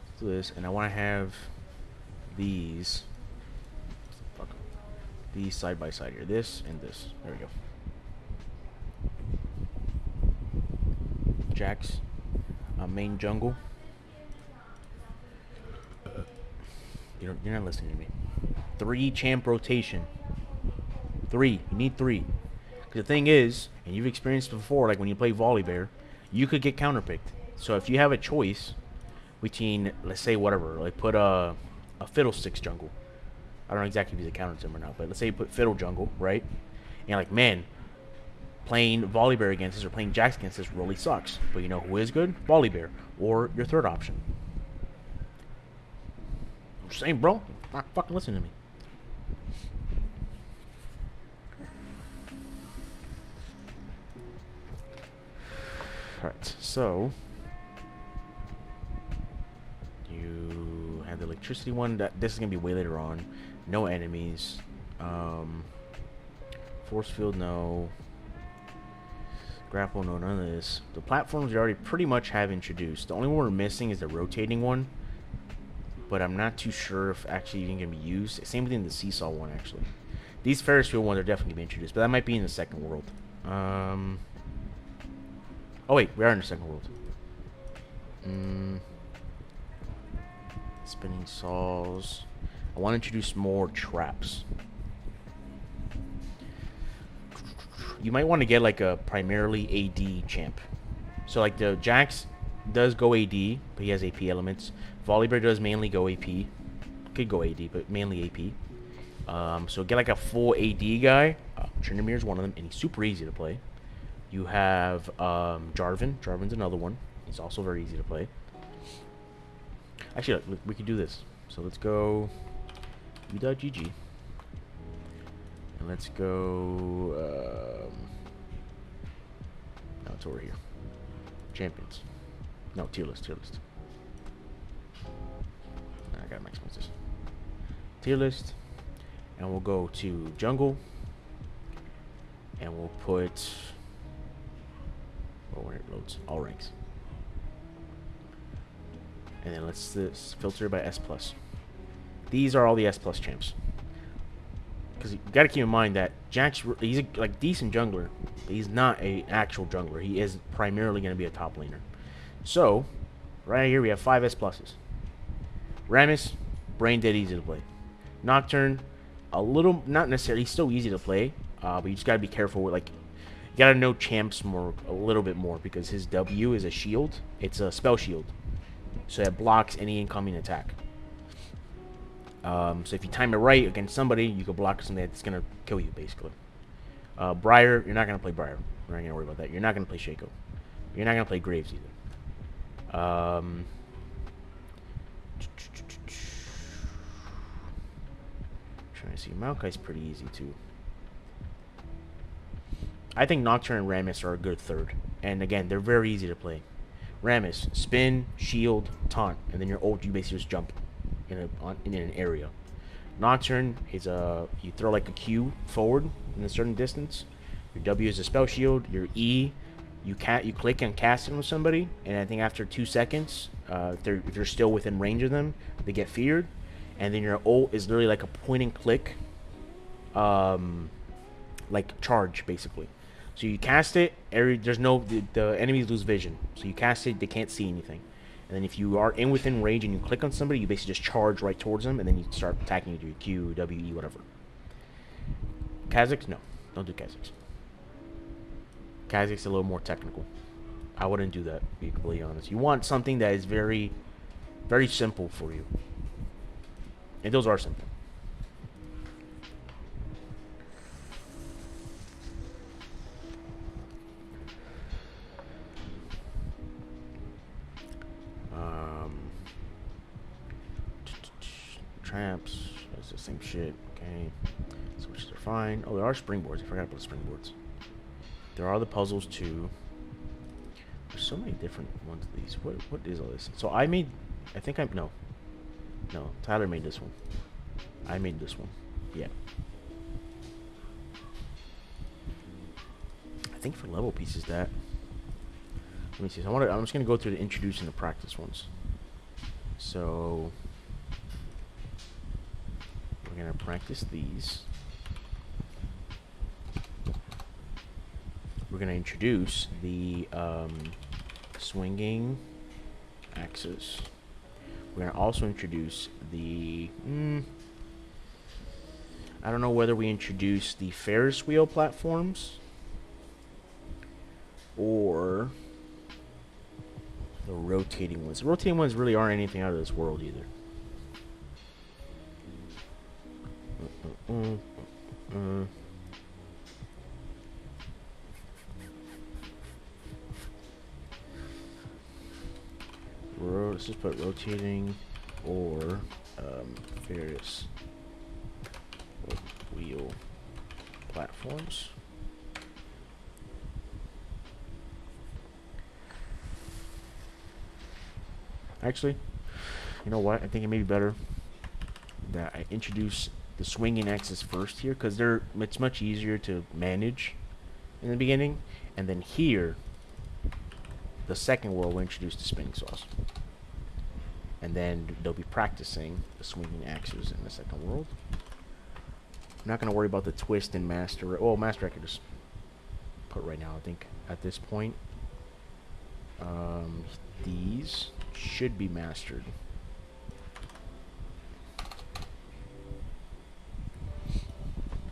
Let's do this, and I want to have these. Fuck. These side by side here. This and this. There we go. Jax. Main jungle. You're not listening to me. 3 champ rotation. 3. You need 3. The thing is, and you've experienced it before, like when you play Volibear, you could get counterpicked. So if you have a choice between, let's say, whatever, like put a Fiddlesticks jungle. I don't know exactly if he's a counter to him or not, but let's say you put Fiddle jungle, right? And you're like, man, playing Volibear against this or playing Jax against this really sucks. But you know who is good? Volibear. Or your third option. I'm just saying, bro. Not fucking listen to me. Alright, so you have the electricity one. This is gonna be way later on. No enemies. Force field, no. Grapple, no, none of this. The platforms you already pretty much have introduced. The only one we're missing is the rotating one, but I'm not too sure if actually even gonna be used. Same thing with the seesaw one, actually. These Ferris wheel ones are definitely gonna be introduced, but that might be in the second world. Oh wait, we are in the second world. Spinning saws. I want to introduce more traps. You might want to get like a primarily AD champ. So like the Jax does go AD, but he has AP elements. Volibear does mainly go AP. Could go AD, but mainly AP. So get like a full AD guy. Tryndamere is one of them, and he's super easy to play. You have Jarvan. Jarvan's another one. He's also very easy to play. Actually, look, we could do this. So let's go u.gg. And let's go... no, it's over here. Champions. No, tier list. I gotta maximize this. Tier list. And we'll go to jungle. And we'll put... oh, where it loads. All ranks. And then let's filter by S+. These are all the S+ champs. Because you got to keep in mind that Jax, he's a like decent jungler, but he's not an actual jungler. He is primarily going to be a top laner. So, right here we have 5 S+. Rammus, brain dead easy to play. Nocturne, a little, not necessarily, he's still easy to play, but you just got to be careful with, like, you got to know champs a little bit more, because his W is a shield. It's a spell shield. So that blocks any incoming attack. So if you time it right against somebody, you can block something that's going to kill you, basically. Briar, you're not going to play Briar. We're not going to worry about that. You're not going to play Shaco. You're not going to play Graves either. Trying to see. Maokai's pretty easy, too. I think Nocturne and Rammus are a good third. And again, they're very easy to play. Rammus, spin, shield, taunt, and then your ult, you basically just jump in an area. Nocturne is you throw like a Q forward in a certain distance. Your W is a spell shield. Your E, you click and cast it with somebody, and I think after 2 seconds, if they're still within range of them, they get feared. And then your ult is literally like a point and click, like charge basically. So you cast it, the enemies lose vision. So you cast it, they can't see anything. And then if you are within range and you click on somebody, you basically just charge right towards them, and then you start attacking with your Q, W, E, whatever. Kha'Zix? No. Don't do Kha'Zix. Kha'Zix is a little more technical. I wouldn't do that, to be completely honest. You want something that is very, very simple for you. And those are simple. Tramps. That's the same shit. Okay. Switches are fine. Oh, there are springboards. I forgot about springboards. There are the puzzles too. There's so many different ones of these. What is all this? So I think no, Tyler made this one. I made this one. Yeah. I think for level pieces that. Let me see. So I'm just gonna go through the introduce and the practice ones. So we're gonna practice these. We're going to introduce the swinging axis. We're going to also introduce the... I don't know whether we introduce the Ferris wheel platforms or the rotating ones. The rotating ones really aren't anything out of this world either. Let's just put rotating or Ferris wheel platforms. Actually, you know what? I think it may be better that I introduce the swinging axis first here, because it's much easier to manage in the beginning, and then here the second world will introduce the spinning saws. And then they'll be practicing the swinging axes in the second world. I'm not going to worry about the twist and master. Oh, master I could just put right now, I think, at this point. These should be mastered.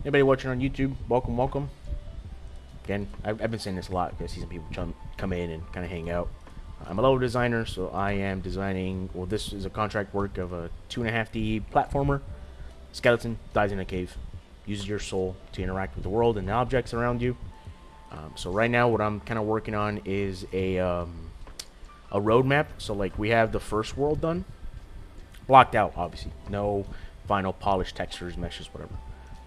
Anybody watching on YouTube, welcome, welcome. Again, I've been saying this a lot because I see some people come in and kind of hang out. I'm a level designer, so I am designing, well, this is a contract work of a 2.5D platformer. Skeleton dies in a cave, uses your soul to interact with the world and the objects around you. So right now what I'm kind of working on is a roadmap. So like we have the first world done, blocked out obviously, no final polished textures, meshes, whatever.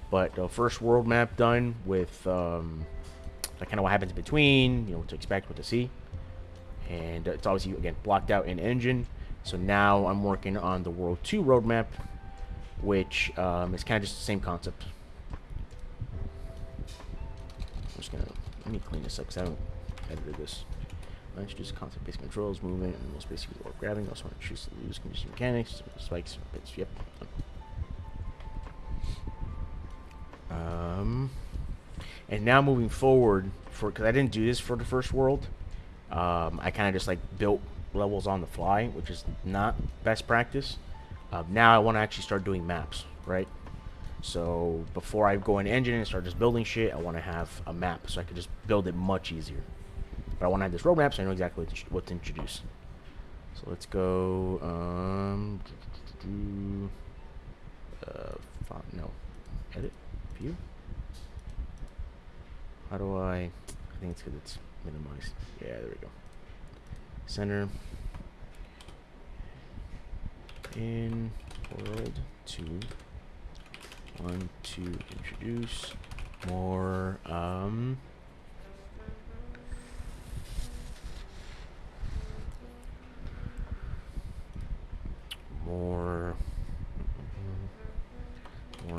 But the first world map done with like kind of what happens in between, you know, what to expect, what to see. And it's obviously, again, blocked out in engine. So now I'm working on the World 2 roadmap, which is kind of just the same concept. I'm just going to, let me clean this up because I haven't edited this. I introduce concept-based controls, movement, and most basically warp grabbing. Also introduce the loose condition mechanics, spikes, bits, yep. And now moving forward, because I didn't do this for the first world, I kind of just like built levels on the fly, which is not best practice. Now I want to actually start doing maps, right? So before I go in engine and start just building shit, I want to have a map so I can just build it much easier. But I want to have this roadmap so I know exactly what to introduce. So let's go. No, edit view. How do I think it's because it's minimized. Yeah, there we go. Center. In world 2. 1 to introduce more more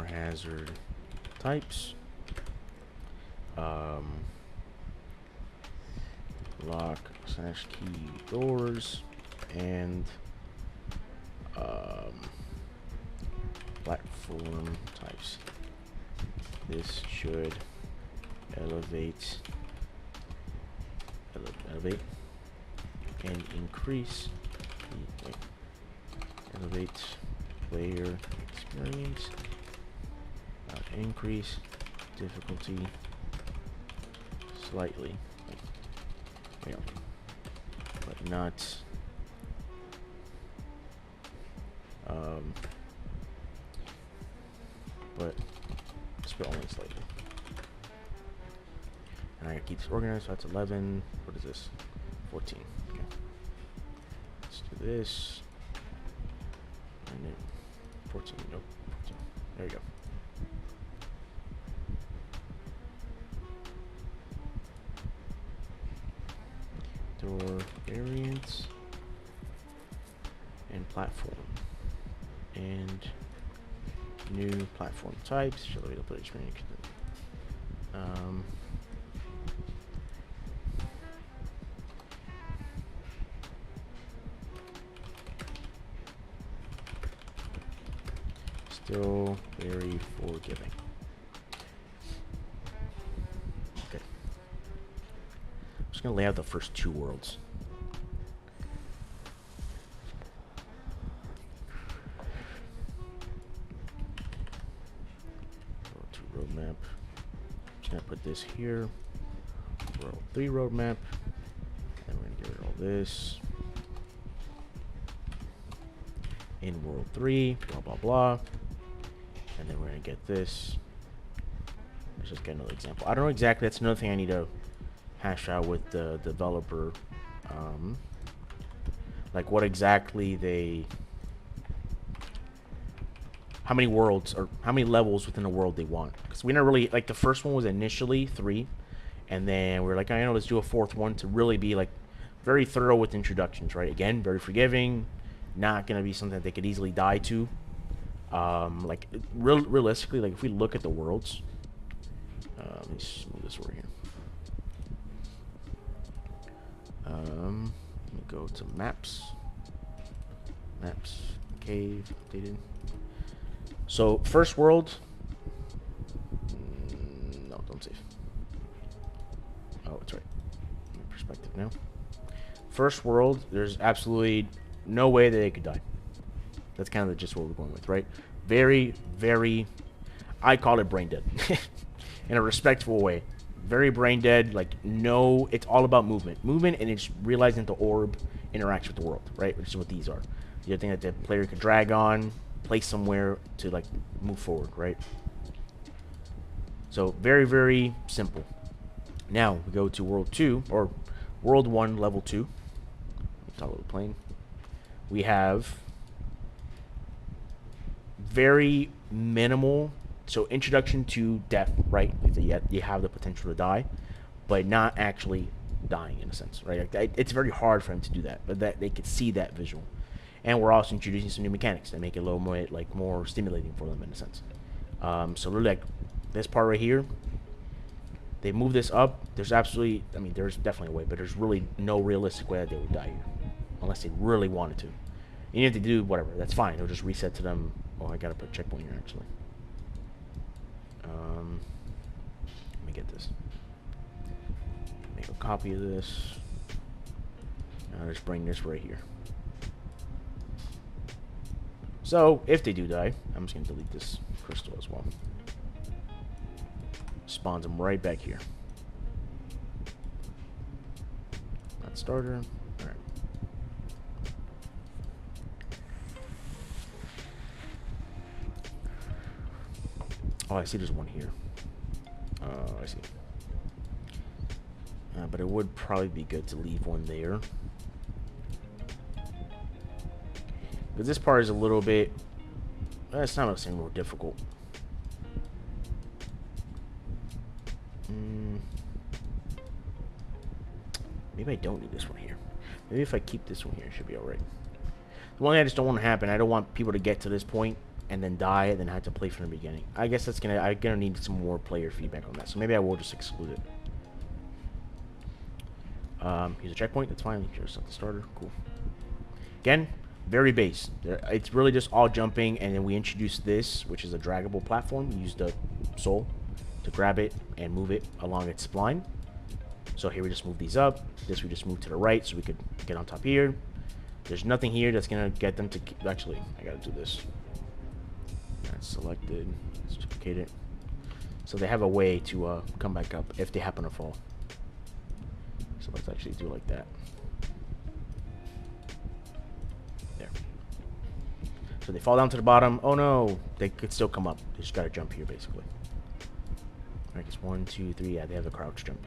hazard types. Lock / key doors and platform types. This should elevate and increase Wait. Elevate player experience. Increase difficulty slightly. Wait, but not but only slightly. And I gotta keep this organized, so that's 11. What is this? 14. Okay. Let's do this. And then 14. Nope. 14. There you go. Door variants and platform. And new platform types. Show the way to put experience. Still very forgiving. Okay. I'm just gonna lay out the first two worlds. Roadmap. Just gonna put this here. World 3 roadmap. And we're gonna get rid of all this. In World 3, blah blah blah. And then we're gonna get this. Let's just get another example. I don't know exactly. That's another thing I need to hash out with the developer. Like what exactly they. How many worlds or how many levels within a world they want. Because we never really, like the first one was initially 3. And then we're like, I know, let's do a 4th one to really be like very thorough with introductions, right? Again, very forgiving. Not going to be something that they could easily die to. Like realistically, like if we look at the worlds. Let me just move this over here. Let me go to maps. Maps, cave, updated. So, first world. No, don't save. Oh, it's right. Perspective now. First world, there's absolutely no way that they could die. That's kind of just what we're going with, right? Very, very, I call it brain dead. In a respectful way. Very brain dead, like, no, it's all about movement. Movement, and it's realizing the orb interacts with the world, right? Which is what these are. The other thing that the player could drag on, place somewhere to like move forward, right? So very, very simple. Now we go to world 2 or world 1 level 2. Top of the plane. We have very minimal, so introduction to death, right? You have the potential to die, but not actually dying in a sense, right? Like, it's very hard for him to do that, but that they could see that visual. And we're also introducing some new mechanics that make it a little more more stimulating for them in a sense. So really, like this part right here, they move this up. There's absolutely, I mean, there's definitely a way, but there's really no realistic way that they would die here, unless they really wanted to. And if they do, whatever, that's fine. It'll just reset to them. Oh, I gotta put a checkpoint here actually. Let me get this. Make a copy of this. Now let's bring this right here. So, if they do die, I'm just going to delete this crystal as well. Spawns them right back here. Not starter. Alright. Oh, I see there's one here. Oh, I see. But it would probably be good to leave one there. Because this part is a little bit, it's not saying more difficult. Maybe I don't need this one here. Maybe if I keep this one here, it should be alright. The one thing I just don't want to happen, I don't want people to get to this point and then die and then have to play from the beginning. I guess that's I'm gonna need some more player feedback on that. So maybe I will just exclude it. Use a checkpoint, that's fine. Just set the starter. Cool. Again, very base. It's really just all jumping, and then we introduce this, which is a draggable platform. We use the soul to grab it and move it along its spline. So here we just move these up. This we just move to the right so we could get on top here. There's nothing here that's gonna get them to... Actually, I gotta do this. That's selected. Let's duplicate it. So they have a way to come back up if they happen to fall. So let's actually do it like that. There. So they fall down to the bottom. Oh no, they could still come up. They just gotta jump here, basically. Alright, it's 1, 2, 3. Yeah, they have a crouch jump.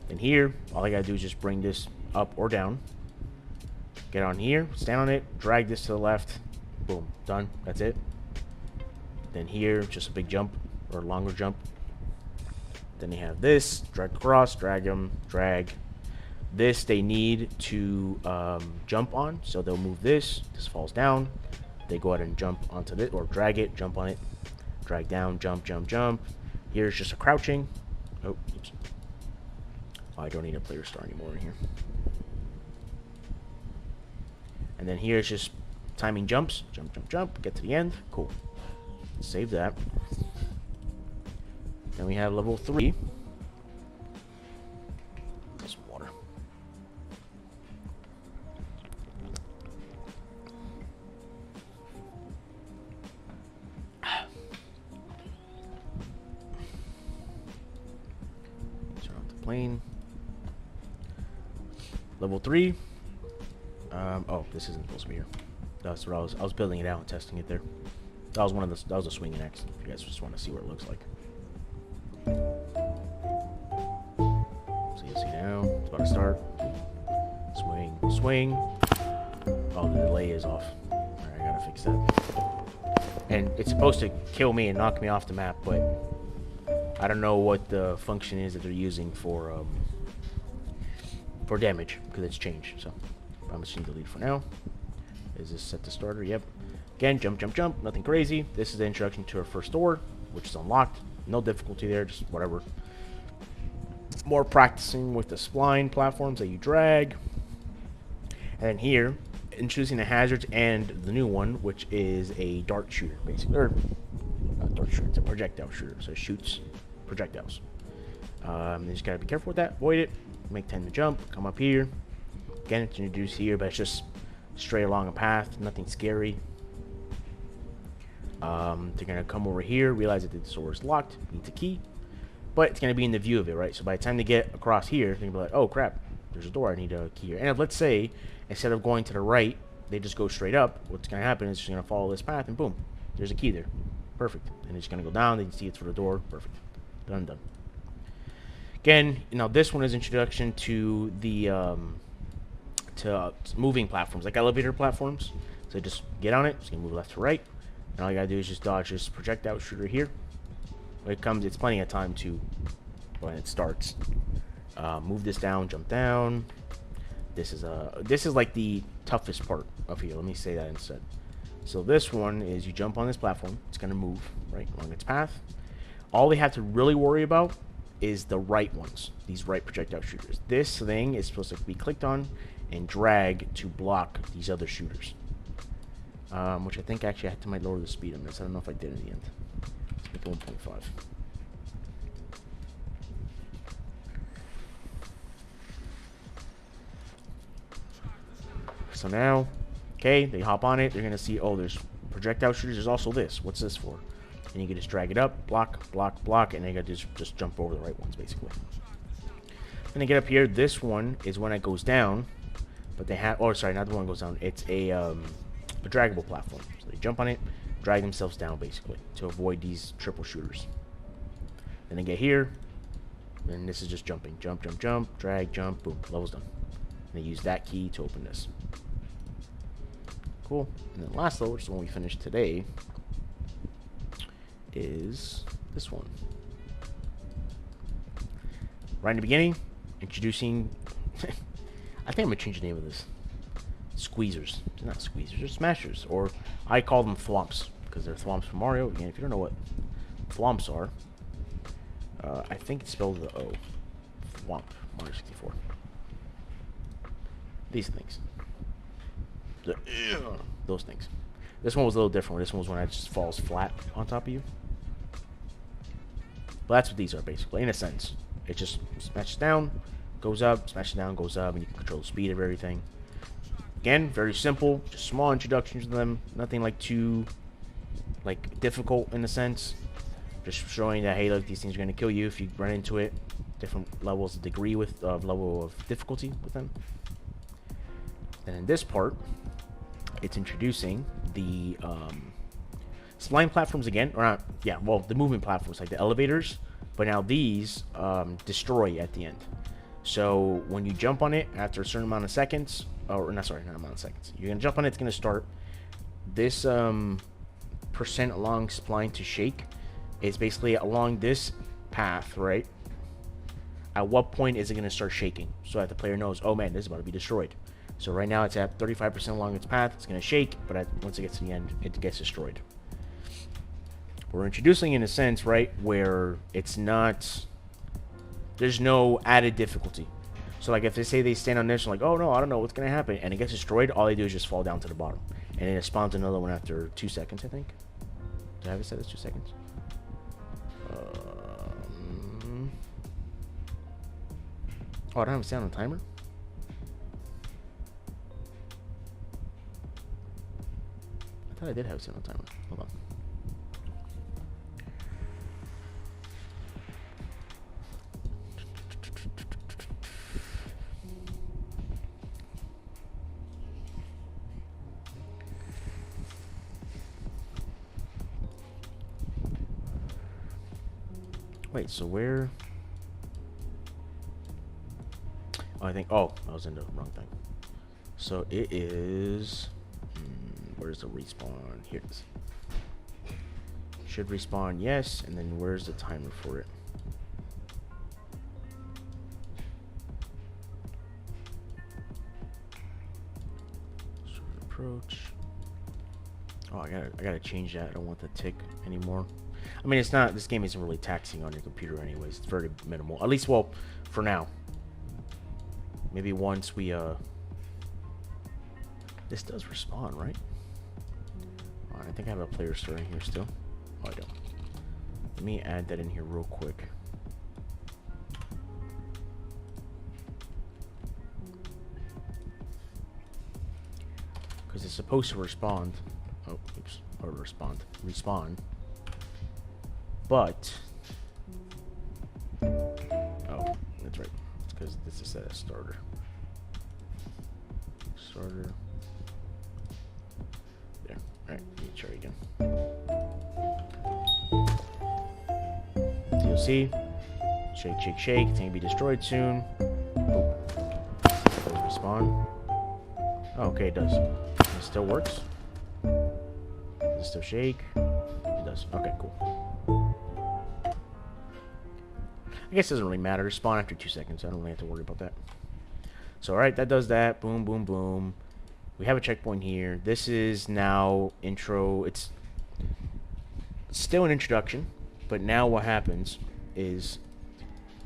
Then here, all I gotta do is just bring this up or down. Get on here, stand on it, drag this to the left. Boom, done. That's it. Then here, just a big jump or longer jump. Then they have this, drag across, drag them, drag. This they need to jump on, so they'll move this. This falls down. They go ahead and jump onto this, or drag it, jump on it, drag down, jump, jump, jump. Here's just a crouching. Oh, oops. Oh, I don't need a player star anymore in here. And then here's just timing jumps. Jump, jump, jump. Get to the end. Cool. Save that. Then we have level 3. Get some water. Turn off the plane. Level 3. Oh, this isn't supposed to be here. That's what I was building it out and testing it there. That was one of the, that was a swinging axe. If you guys just want to see what it looks like. So you'll see now, it's about to start. Swing, swing. Oh, the delay is off. Alright, I gotta fix that. And it's supposed to kill me and knock me off the map, but I don't know what the function is that they're using for damage, because it's changed, so I'm just going to delete for now. Is this set to starter? Yep. Again, jump, jump, jump. Nothing crazy. This is the introduction to our first door, which is unlocked. No difficulty there, just whatever. More practicing with the spline platforms that you drag. And then here, introducing the hazards and the new one, which is a dart shooter, basically. Or, not dart shooter, it's a projectile shooter. So it shoots projectiles. You just got to be careful with that. Avoid it. Make 10 to jump. Come up here. Again, it's introduced here, but it's just straight along a path. Nothing scary. They're going to come over here, realize that the door is locked, needs a key. But it's going to be in the view of it, right? So by the time they get across here, they're going to be like, oh, crap, there's a door, I need a key here. And if, let's say, instead of going to the right, they just go straight up, what's going to happen is it's going to follow this path, and boom, there's a key there. Perfect. And it's going to go down, they can see it's for the door. Perfect. Done, done. Again, now this one is introduction to the moving platforms, like elevator platforms. So just get on it, it's going to move left to right. And all you gotta do is just dodge this projectile shooter here. When it comes, it's plenty of time to, when it starts. Move this down, jump down. This is like the toughest part of here. Let me say that instead. So this one is you jump on this platform. It's gonna move right along its path. All they have to really worry about is the right ones. These right projectile shooters. This thing is supposed to be clicked on and drag to block these other shooters. Which I think actually I might lower the speed on this. I don't know if I did in the end. Let's make it 1.5. So now, okay, they hop on it. They're gonna see, oh, there's projectile shooters. There's also this. What's this for? And you can just drag it up, block, block, block, and they gotta just jump over the right ones basically. Then they get up here. This one is when it goes down, but they have, oh, sorry, not the one that goes down. It's a draggable platform. So they jump on it, drag themselves down basically to avoid these triple shooters. Then they get here, and this is just jumping. Jump, jump, jump, drag, jump, boom, level's done. And they use that key to open this. Cool. And then last level, which is the one we finished today, is this one. Right in the beginning, introducing I think I'm gonna change the name of this. Squeezers. They're not squeezers, they're smashers. Or I call them thwomps, because they're thwomps from Mario. Again, if you don't know what thwomps are, I think it's spelled with an O. Thwomp, Mario 64. These things. Those things. This one was a little different. This one was when it just falls flat on top of you. But that's what these are basically, in a sense. It just smashes down, goes up, smashes down, goes up, and you can control the speed of everything. again, very simple, just small introductions to them. Nothing like too like difficult in a sense. Just showing that, hey, look, these things are going to kill you if you run into it. Different levels of degree with level of difficulty with them. And in this part, it's introducing the spline platforms again, or not? Yeah, well, the movement platforms like the elevators, but now these destroy at the end. So when you jump on it after a certain amount of seconds, or not, sorry, not amount of seconds, you're gonna jump on it. It's gonna start this percent along spline to shake. Is basically along this path, right? At what point is it gonna start shaking? So that the player knows, oh man, this is about to be destroyed. So right now it's at 35% along its path. It's gonna shake, but once it gets to the end, it gets destroyed. We're introducing in a sense, right, where it's not. There's no added difficulty. So like if they say they stand on this and like, oh no, I don't know what's gonna happen, and it gets destroyed, all they do is just fall down to the bottom, and then it spawns another one after 2 seconds, I think. Did I have it set as 2 seconds? Oh, I don't have it set on a timer. I thought I did have it set on a timer. Hold on. Wait, so where? Oh, I think. Oh, I was in the wrong thing. So it is. Where's the respawn? Here it is. Should respawn, yes. And then where's the timer for it? Sort of approach. Oh, I gotta change that. I don't want the tick anymore. I mean, it's not. This game isn't really taxing on your computer, anyways. It's very minimal. At least, well, for now. Maybe once we this does respawn, right? Oh, I think I have a player story here still. Oh, I don't. Let me add that in here real quick. Because it's supposed to respond. Oh, oops. Or respawn. But oh, that's right. It's because this is set as starter. There. Alright, let me try again. DLC. Shake, shake. It's gonna be destroyed soon. Oh. Respawn. Oh, okay, it does. It still works. Does it still shake? It does. Okay, cool. I guess it doesn't really matter. Spawn after 2 seconds. I don't really have to worry about that. So, alright, that does that. Boom, boom, boom. We have a checkpoint here. This is now intro. It's still an introduction, but now what happens is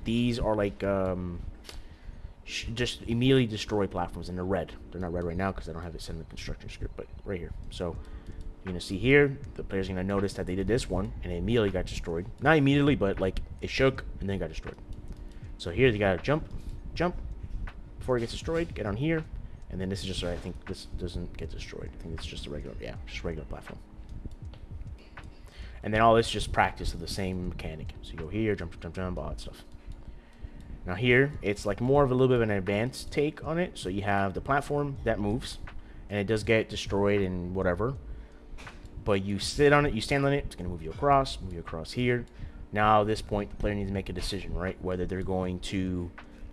these are like just immediately destroy platforms, and they're red. They're not red right now because I don't have it set in the construction script, but right here. So you're gonna see here the player's gonna notice that they did this one and it immediately got destroyed. Not immediately, but like it shook and then it got destroyed. So here they gotta jump before it gets destroyed. Get on here, and then this is just, I think this doesn't get destroyed. I think it's just a regular, yeah, just regular platform. And then all this is just practice of the same mechanic. So you go here, jump, all that stuff. Now here, it's like more of a little bit of an advanced take on it. So you have the platform that moves, and it does get destroyed and whatever. But you sit on it, you stand on it, it's going to move you across here. Now at this point, the player needs to make a decision, right? Whether they're going to,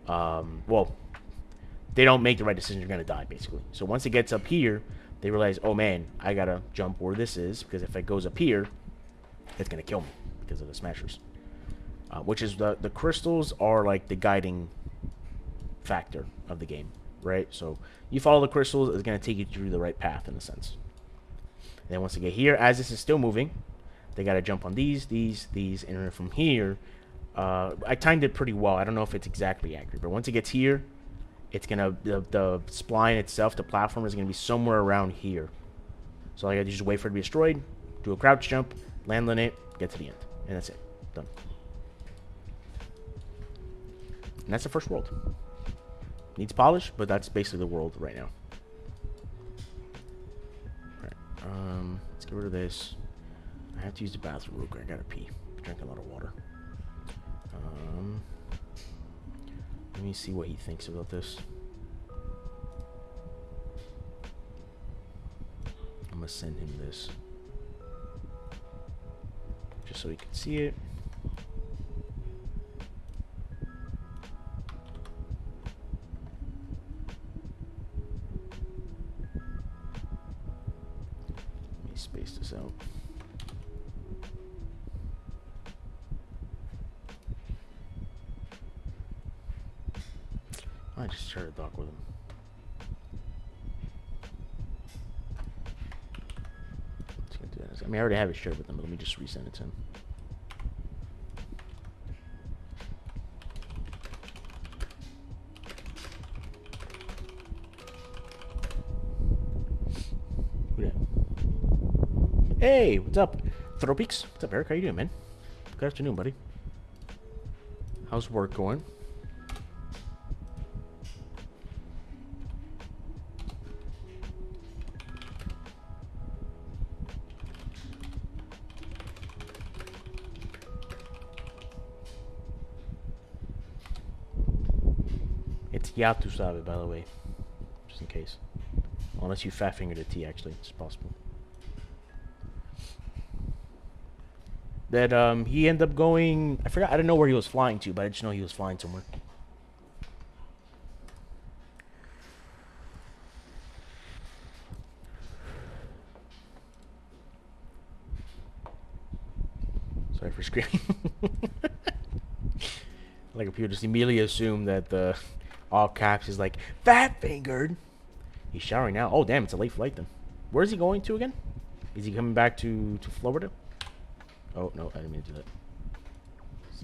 well, they don't make the right decision, they're going to die, basically. So once it gets up here, they realize, oh man, I got to jump where this is, because if it goes up here, it's going to kill me because of the smashers. Which is the crystals are like the guiding factor of the game, right? So you follow the crystals, it's going to take you through the right path in a sense. And then once they get here, as this is still moving, they got to jump on these, and then from here, I timed it pretty well. I don't know if it's exactly accurate, but once it gets here, it's gonna the spline itself, the platform is gonna be somewhere around here. So I got to just wait for it to be destroyed, do a crouch jump, land on it, get to the end, and that's it. Done. And that's the first world. Needs polish, but that's basically the world right now. Let's get rid of this. I have to use the bathroom real quick. I gotta pee. Drink a lot of water. Let me see what he thinks about this. I'm gonna send him this. Just so he can see it. Let me space this out. I just share a dock with him. Let's get to that. I mean, I already have it shared with him, but let me just resend it to him. Who that? Hey, what's up? Thropeaks? What's up, Eric? How you doing, man? Good afternoon, buddy. How's work going? It's ya tu sabe, by the way. Just in case. Unless you fat fingered a T, actually. It's possible. That, he ended up going... I forgot, I didn't know where he was flying to, but I just know he was flying somewhere. Sorry for screaming. Like, people just immediately assume that the all caps is like, fat fingered. He's showering now. Oh, damn, it's a late flight then. Where's he going to again? Is he coming back to Florida? Oh, no, I didn't mean to do that.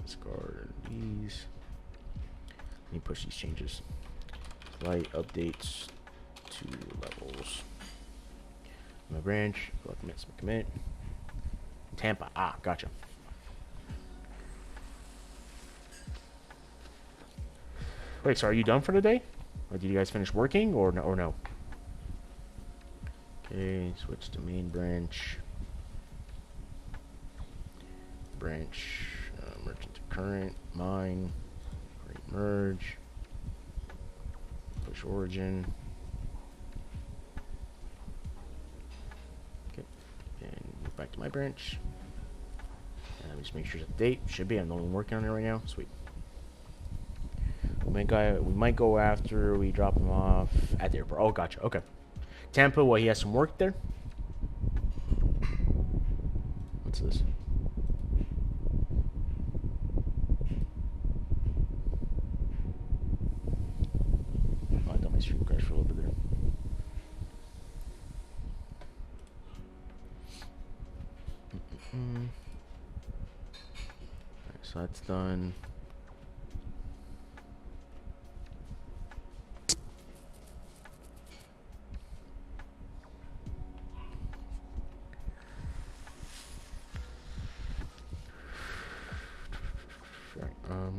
Discard these. Let me push these changes. Flight updates to levels. My branch. Commit. Tampa. Ah, gotcha. Wait, so are you done for the day? Or did you guys finish working or no? Okay, switch to main branch. Merchant to current, mine, create merge, push origin. Okay, and move back to my branch. And let me just make sure it's up to date. Should be. I'm the only one working on it right now. Sweet. We might go after we drop him off at the airport. Oh, gotcha. Okay. Tampa, he has some work there. What's this? Oh, I thought my stream crashed for a little bit there. Alright, so that's done.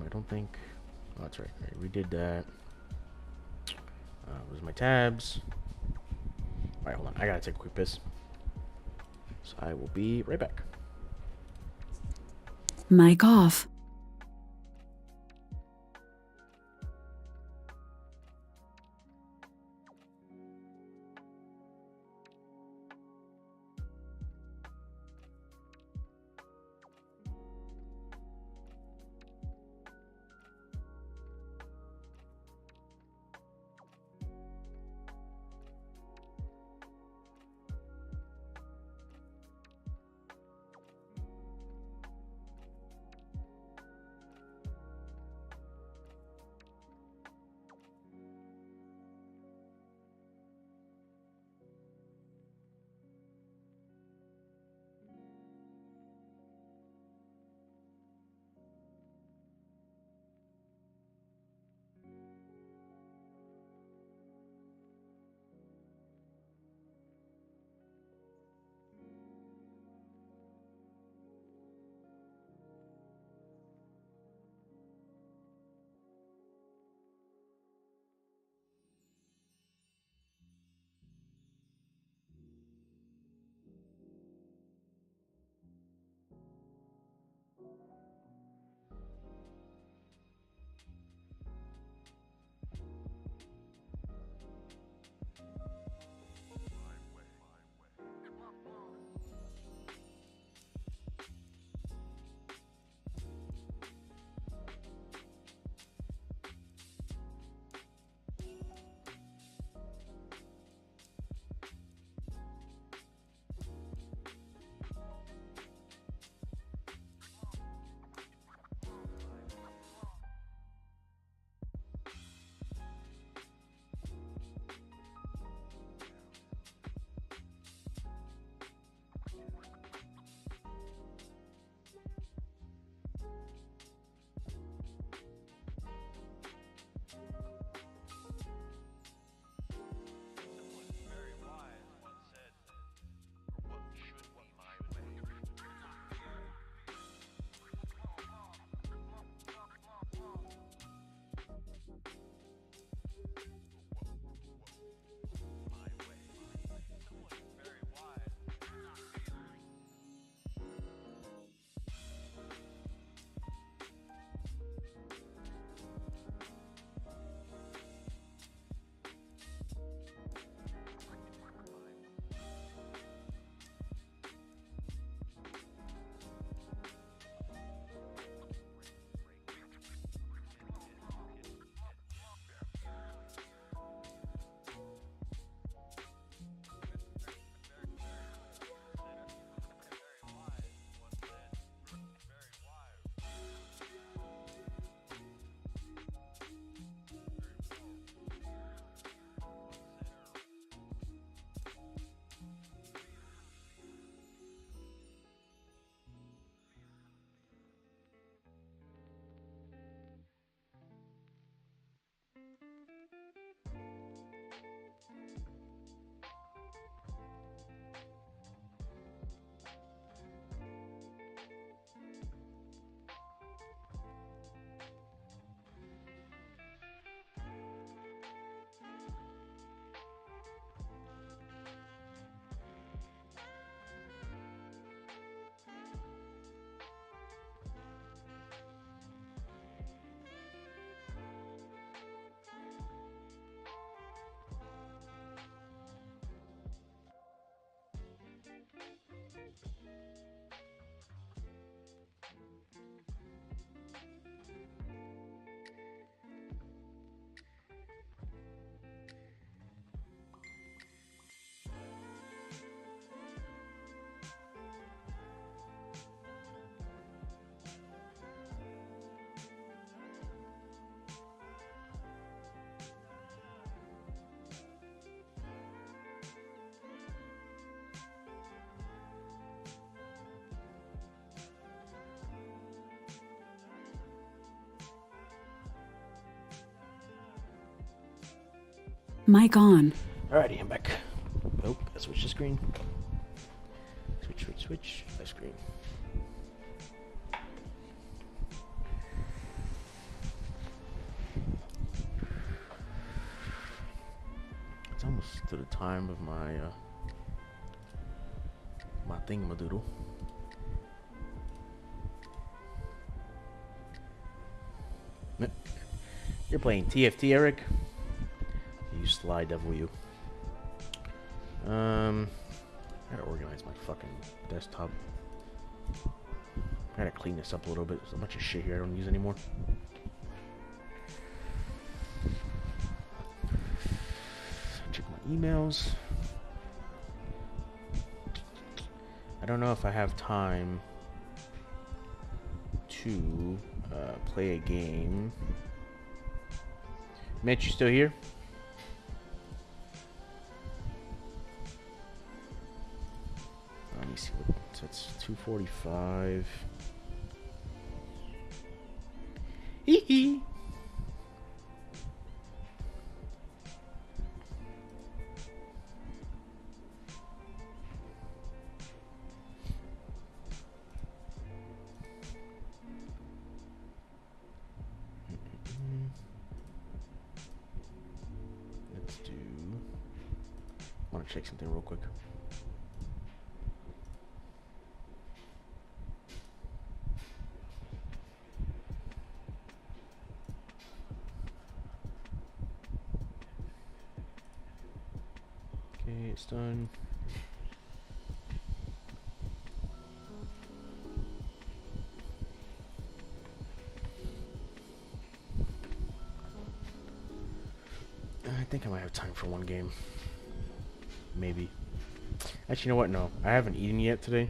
I don't think... Oh, that's right. Alright, we did that. Where's my tabs? Alright, hold on. I gotta take a quick piss. So I will be right back. Mic off. Mic on. Alrighty, I'm back. Oh, gotta switch the screen. Switch. My screen. It's almost to the time of my my thingamadoodle. You're playing TFT, Eric? You sly devil, you. I gotta organize my fucking desktop. I gotta clean this up a little bit. There's a bunch of shit here I don't use anymore. Check my emails. I don't know if I have time to play a game. Mitch, you still here? Let me see what, so it's 2:45. Hee hee. Let's do. I want to check something real quick. Okay, it's done. I think I might have time for one game. Maybe. Actually, you know what? No, I haven't eaten yet today.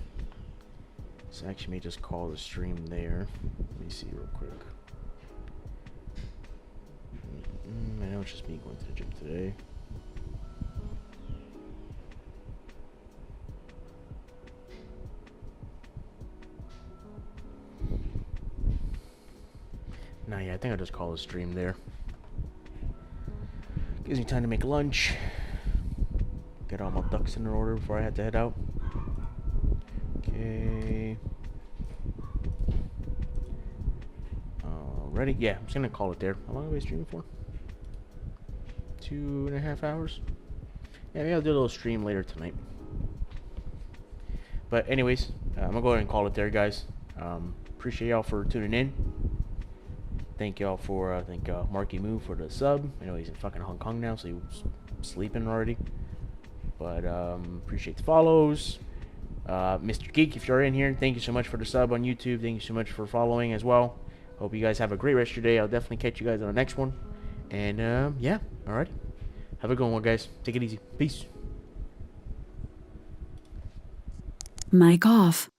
So I actually may just call the stream there. Let me see real quick. I know it's just me going to the gym today. Nah, yeah, I think I'll just call the stream there. Gives me time to make lunch. Get all my ducks in order before I have to head out. Okay. Ready? Yeah, I'm just gonna call it there. How long are we streaming for? 2.5 hours? Yeah, maybe I'll do a little stream later tonight. But anyways, I'm gonna go ahead and call it there, guys. Appreciate y'all for tuning in. Thank y'all for, thank Marky Moo for the sub. I know he's in fucking Hong Kong now, so he's sleeping already. But, appreciate the follows. Mr. Geek, if you're in here, thank you so much for the sub on YouTube. Thank you so much for following as well. Hope you guys have a great rest of your day. I'll definitely catch you guys on the next one. And, yeah, alright. Have a good one, guys. Take it easy. Peace. Mic off.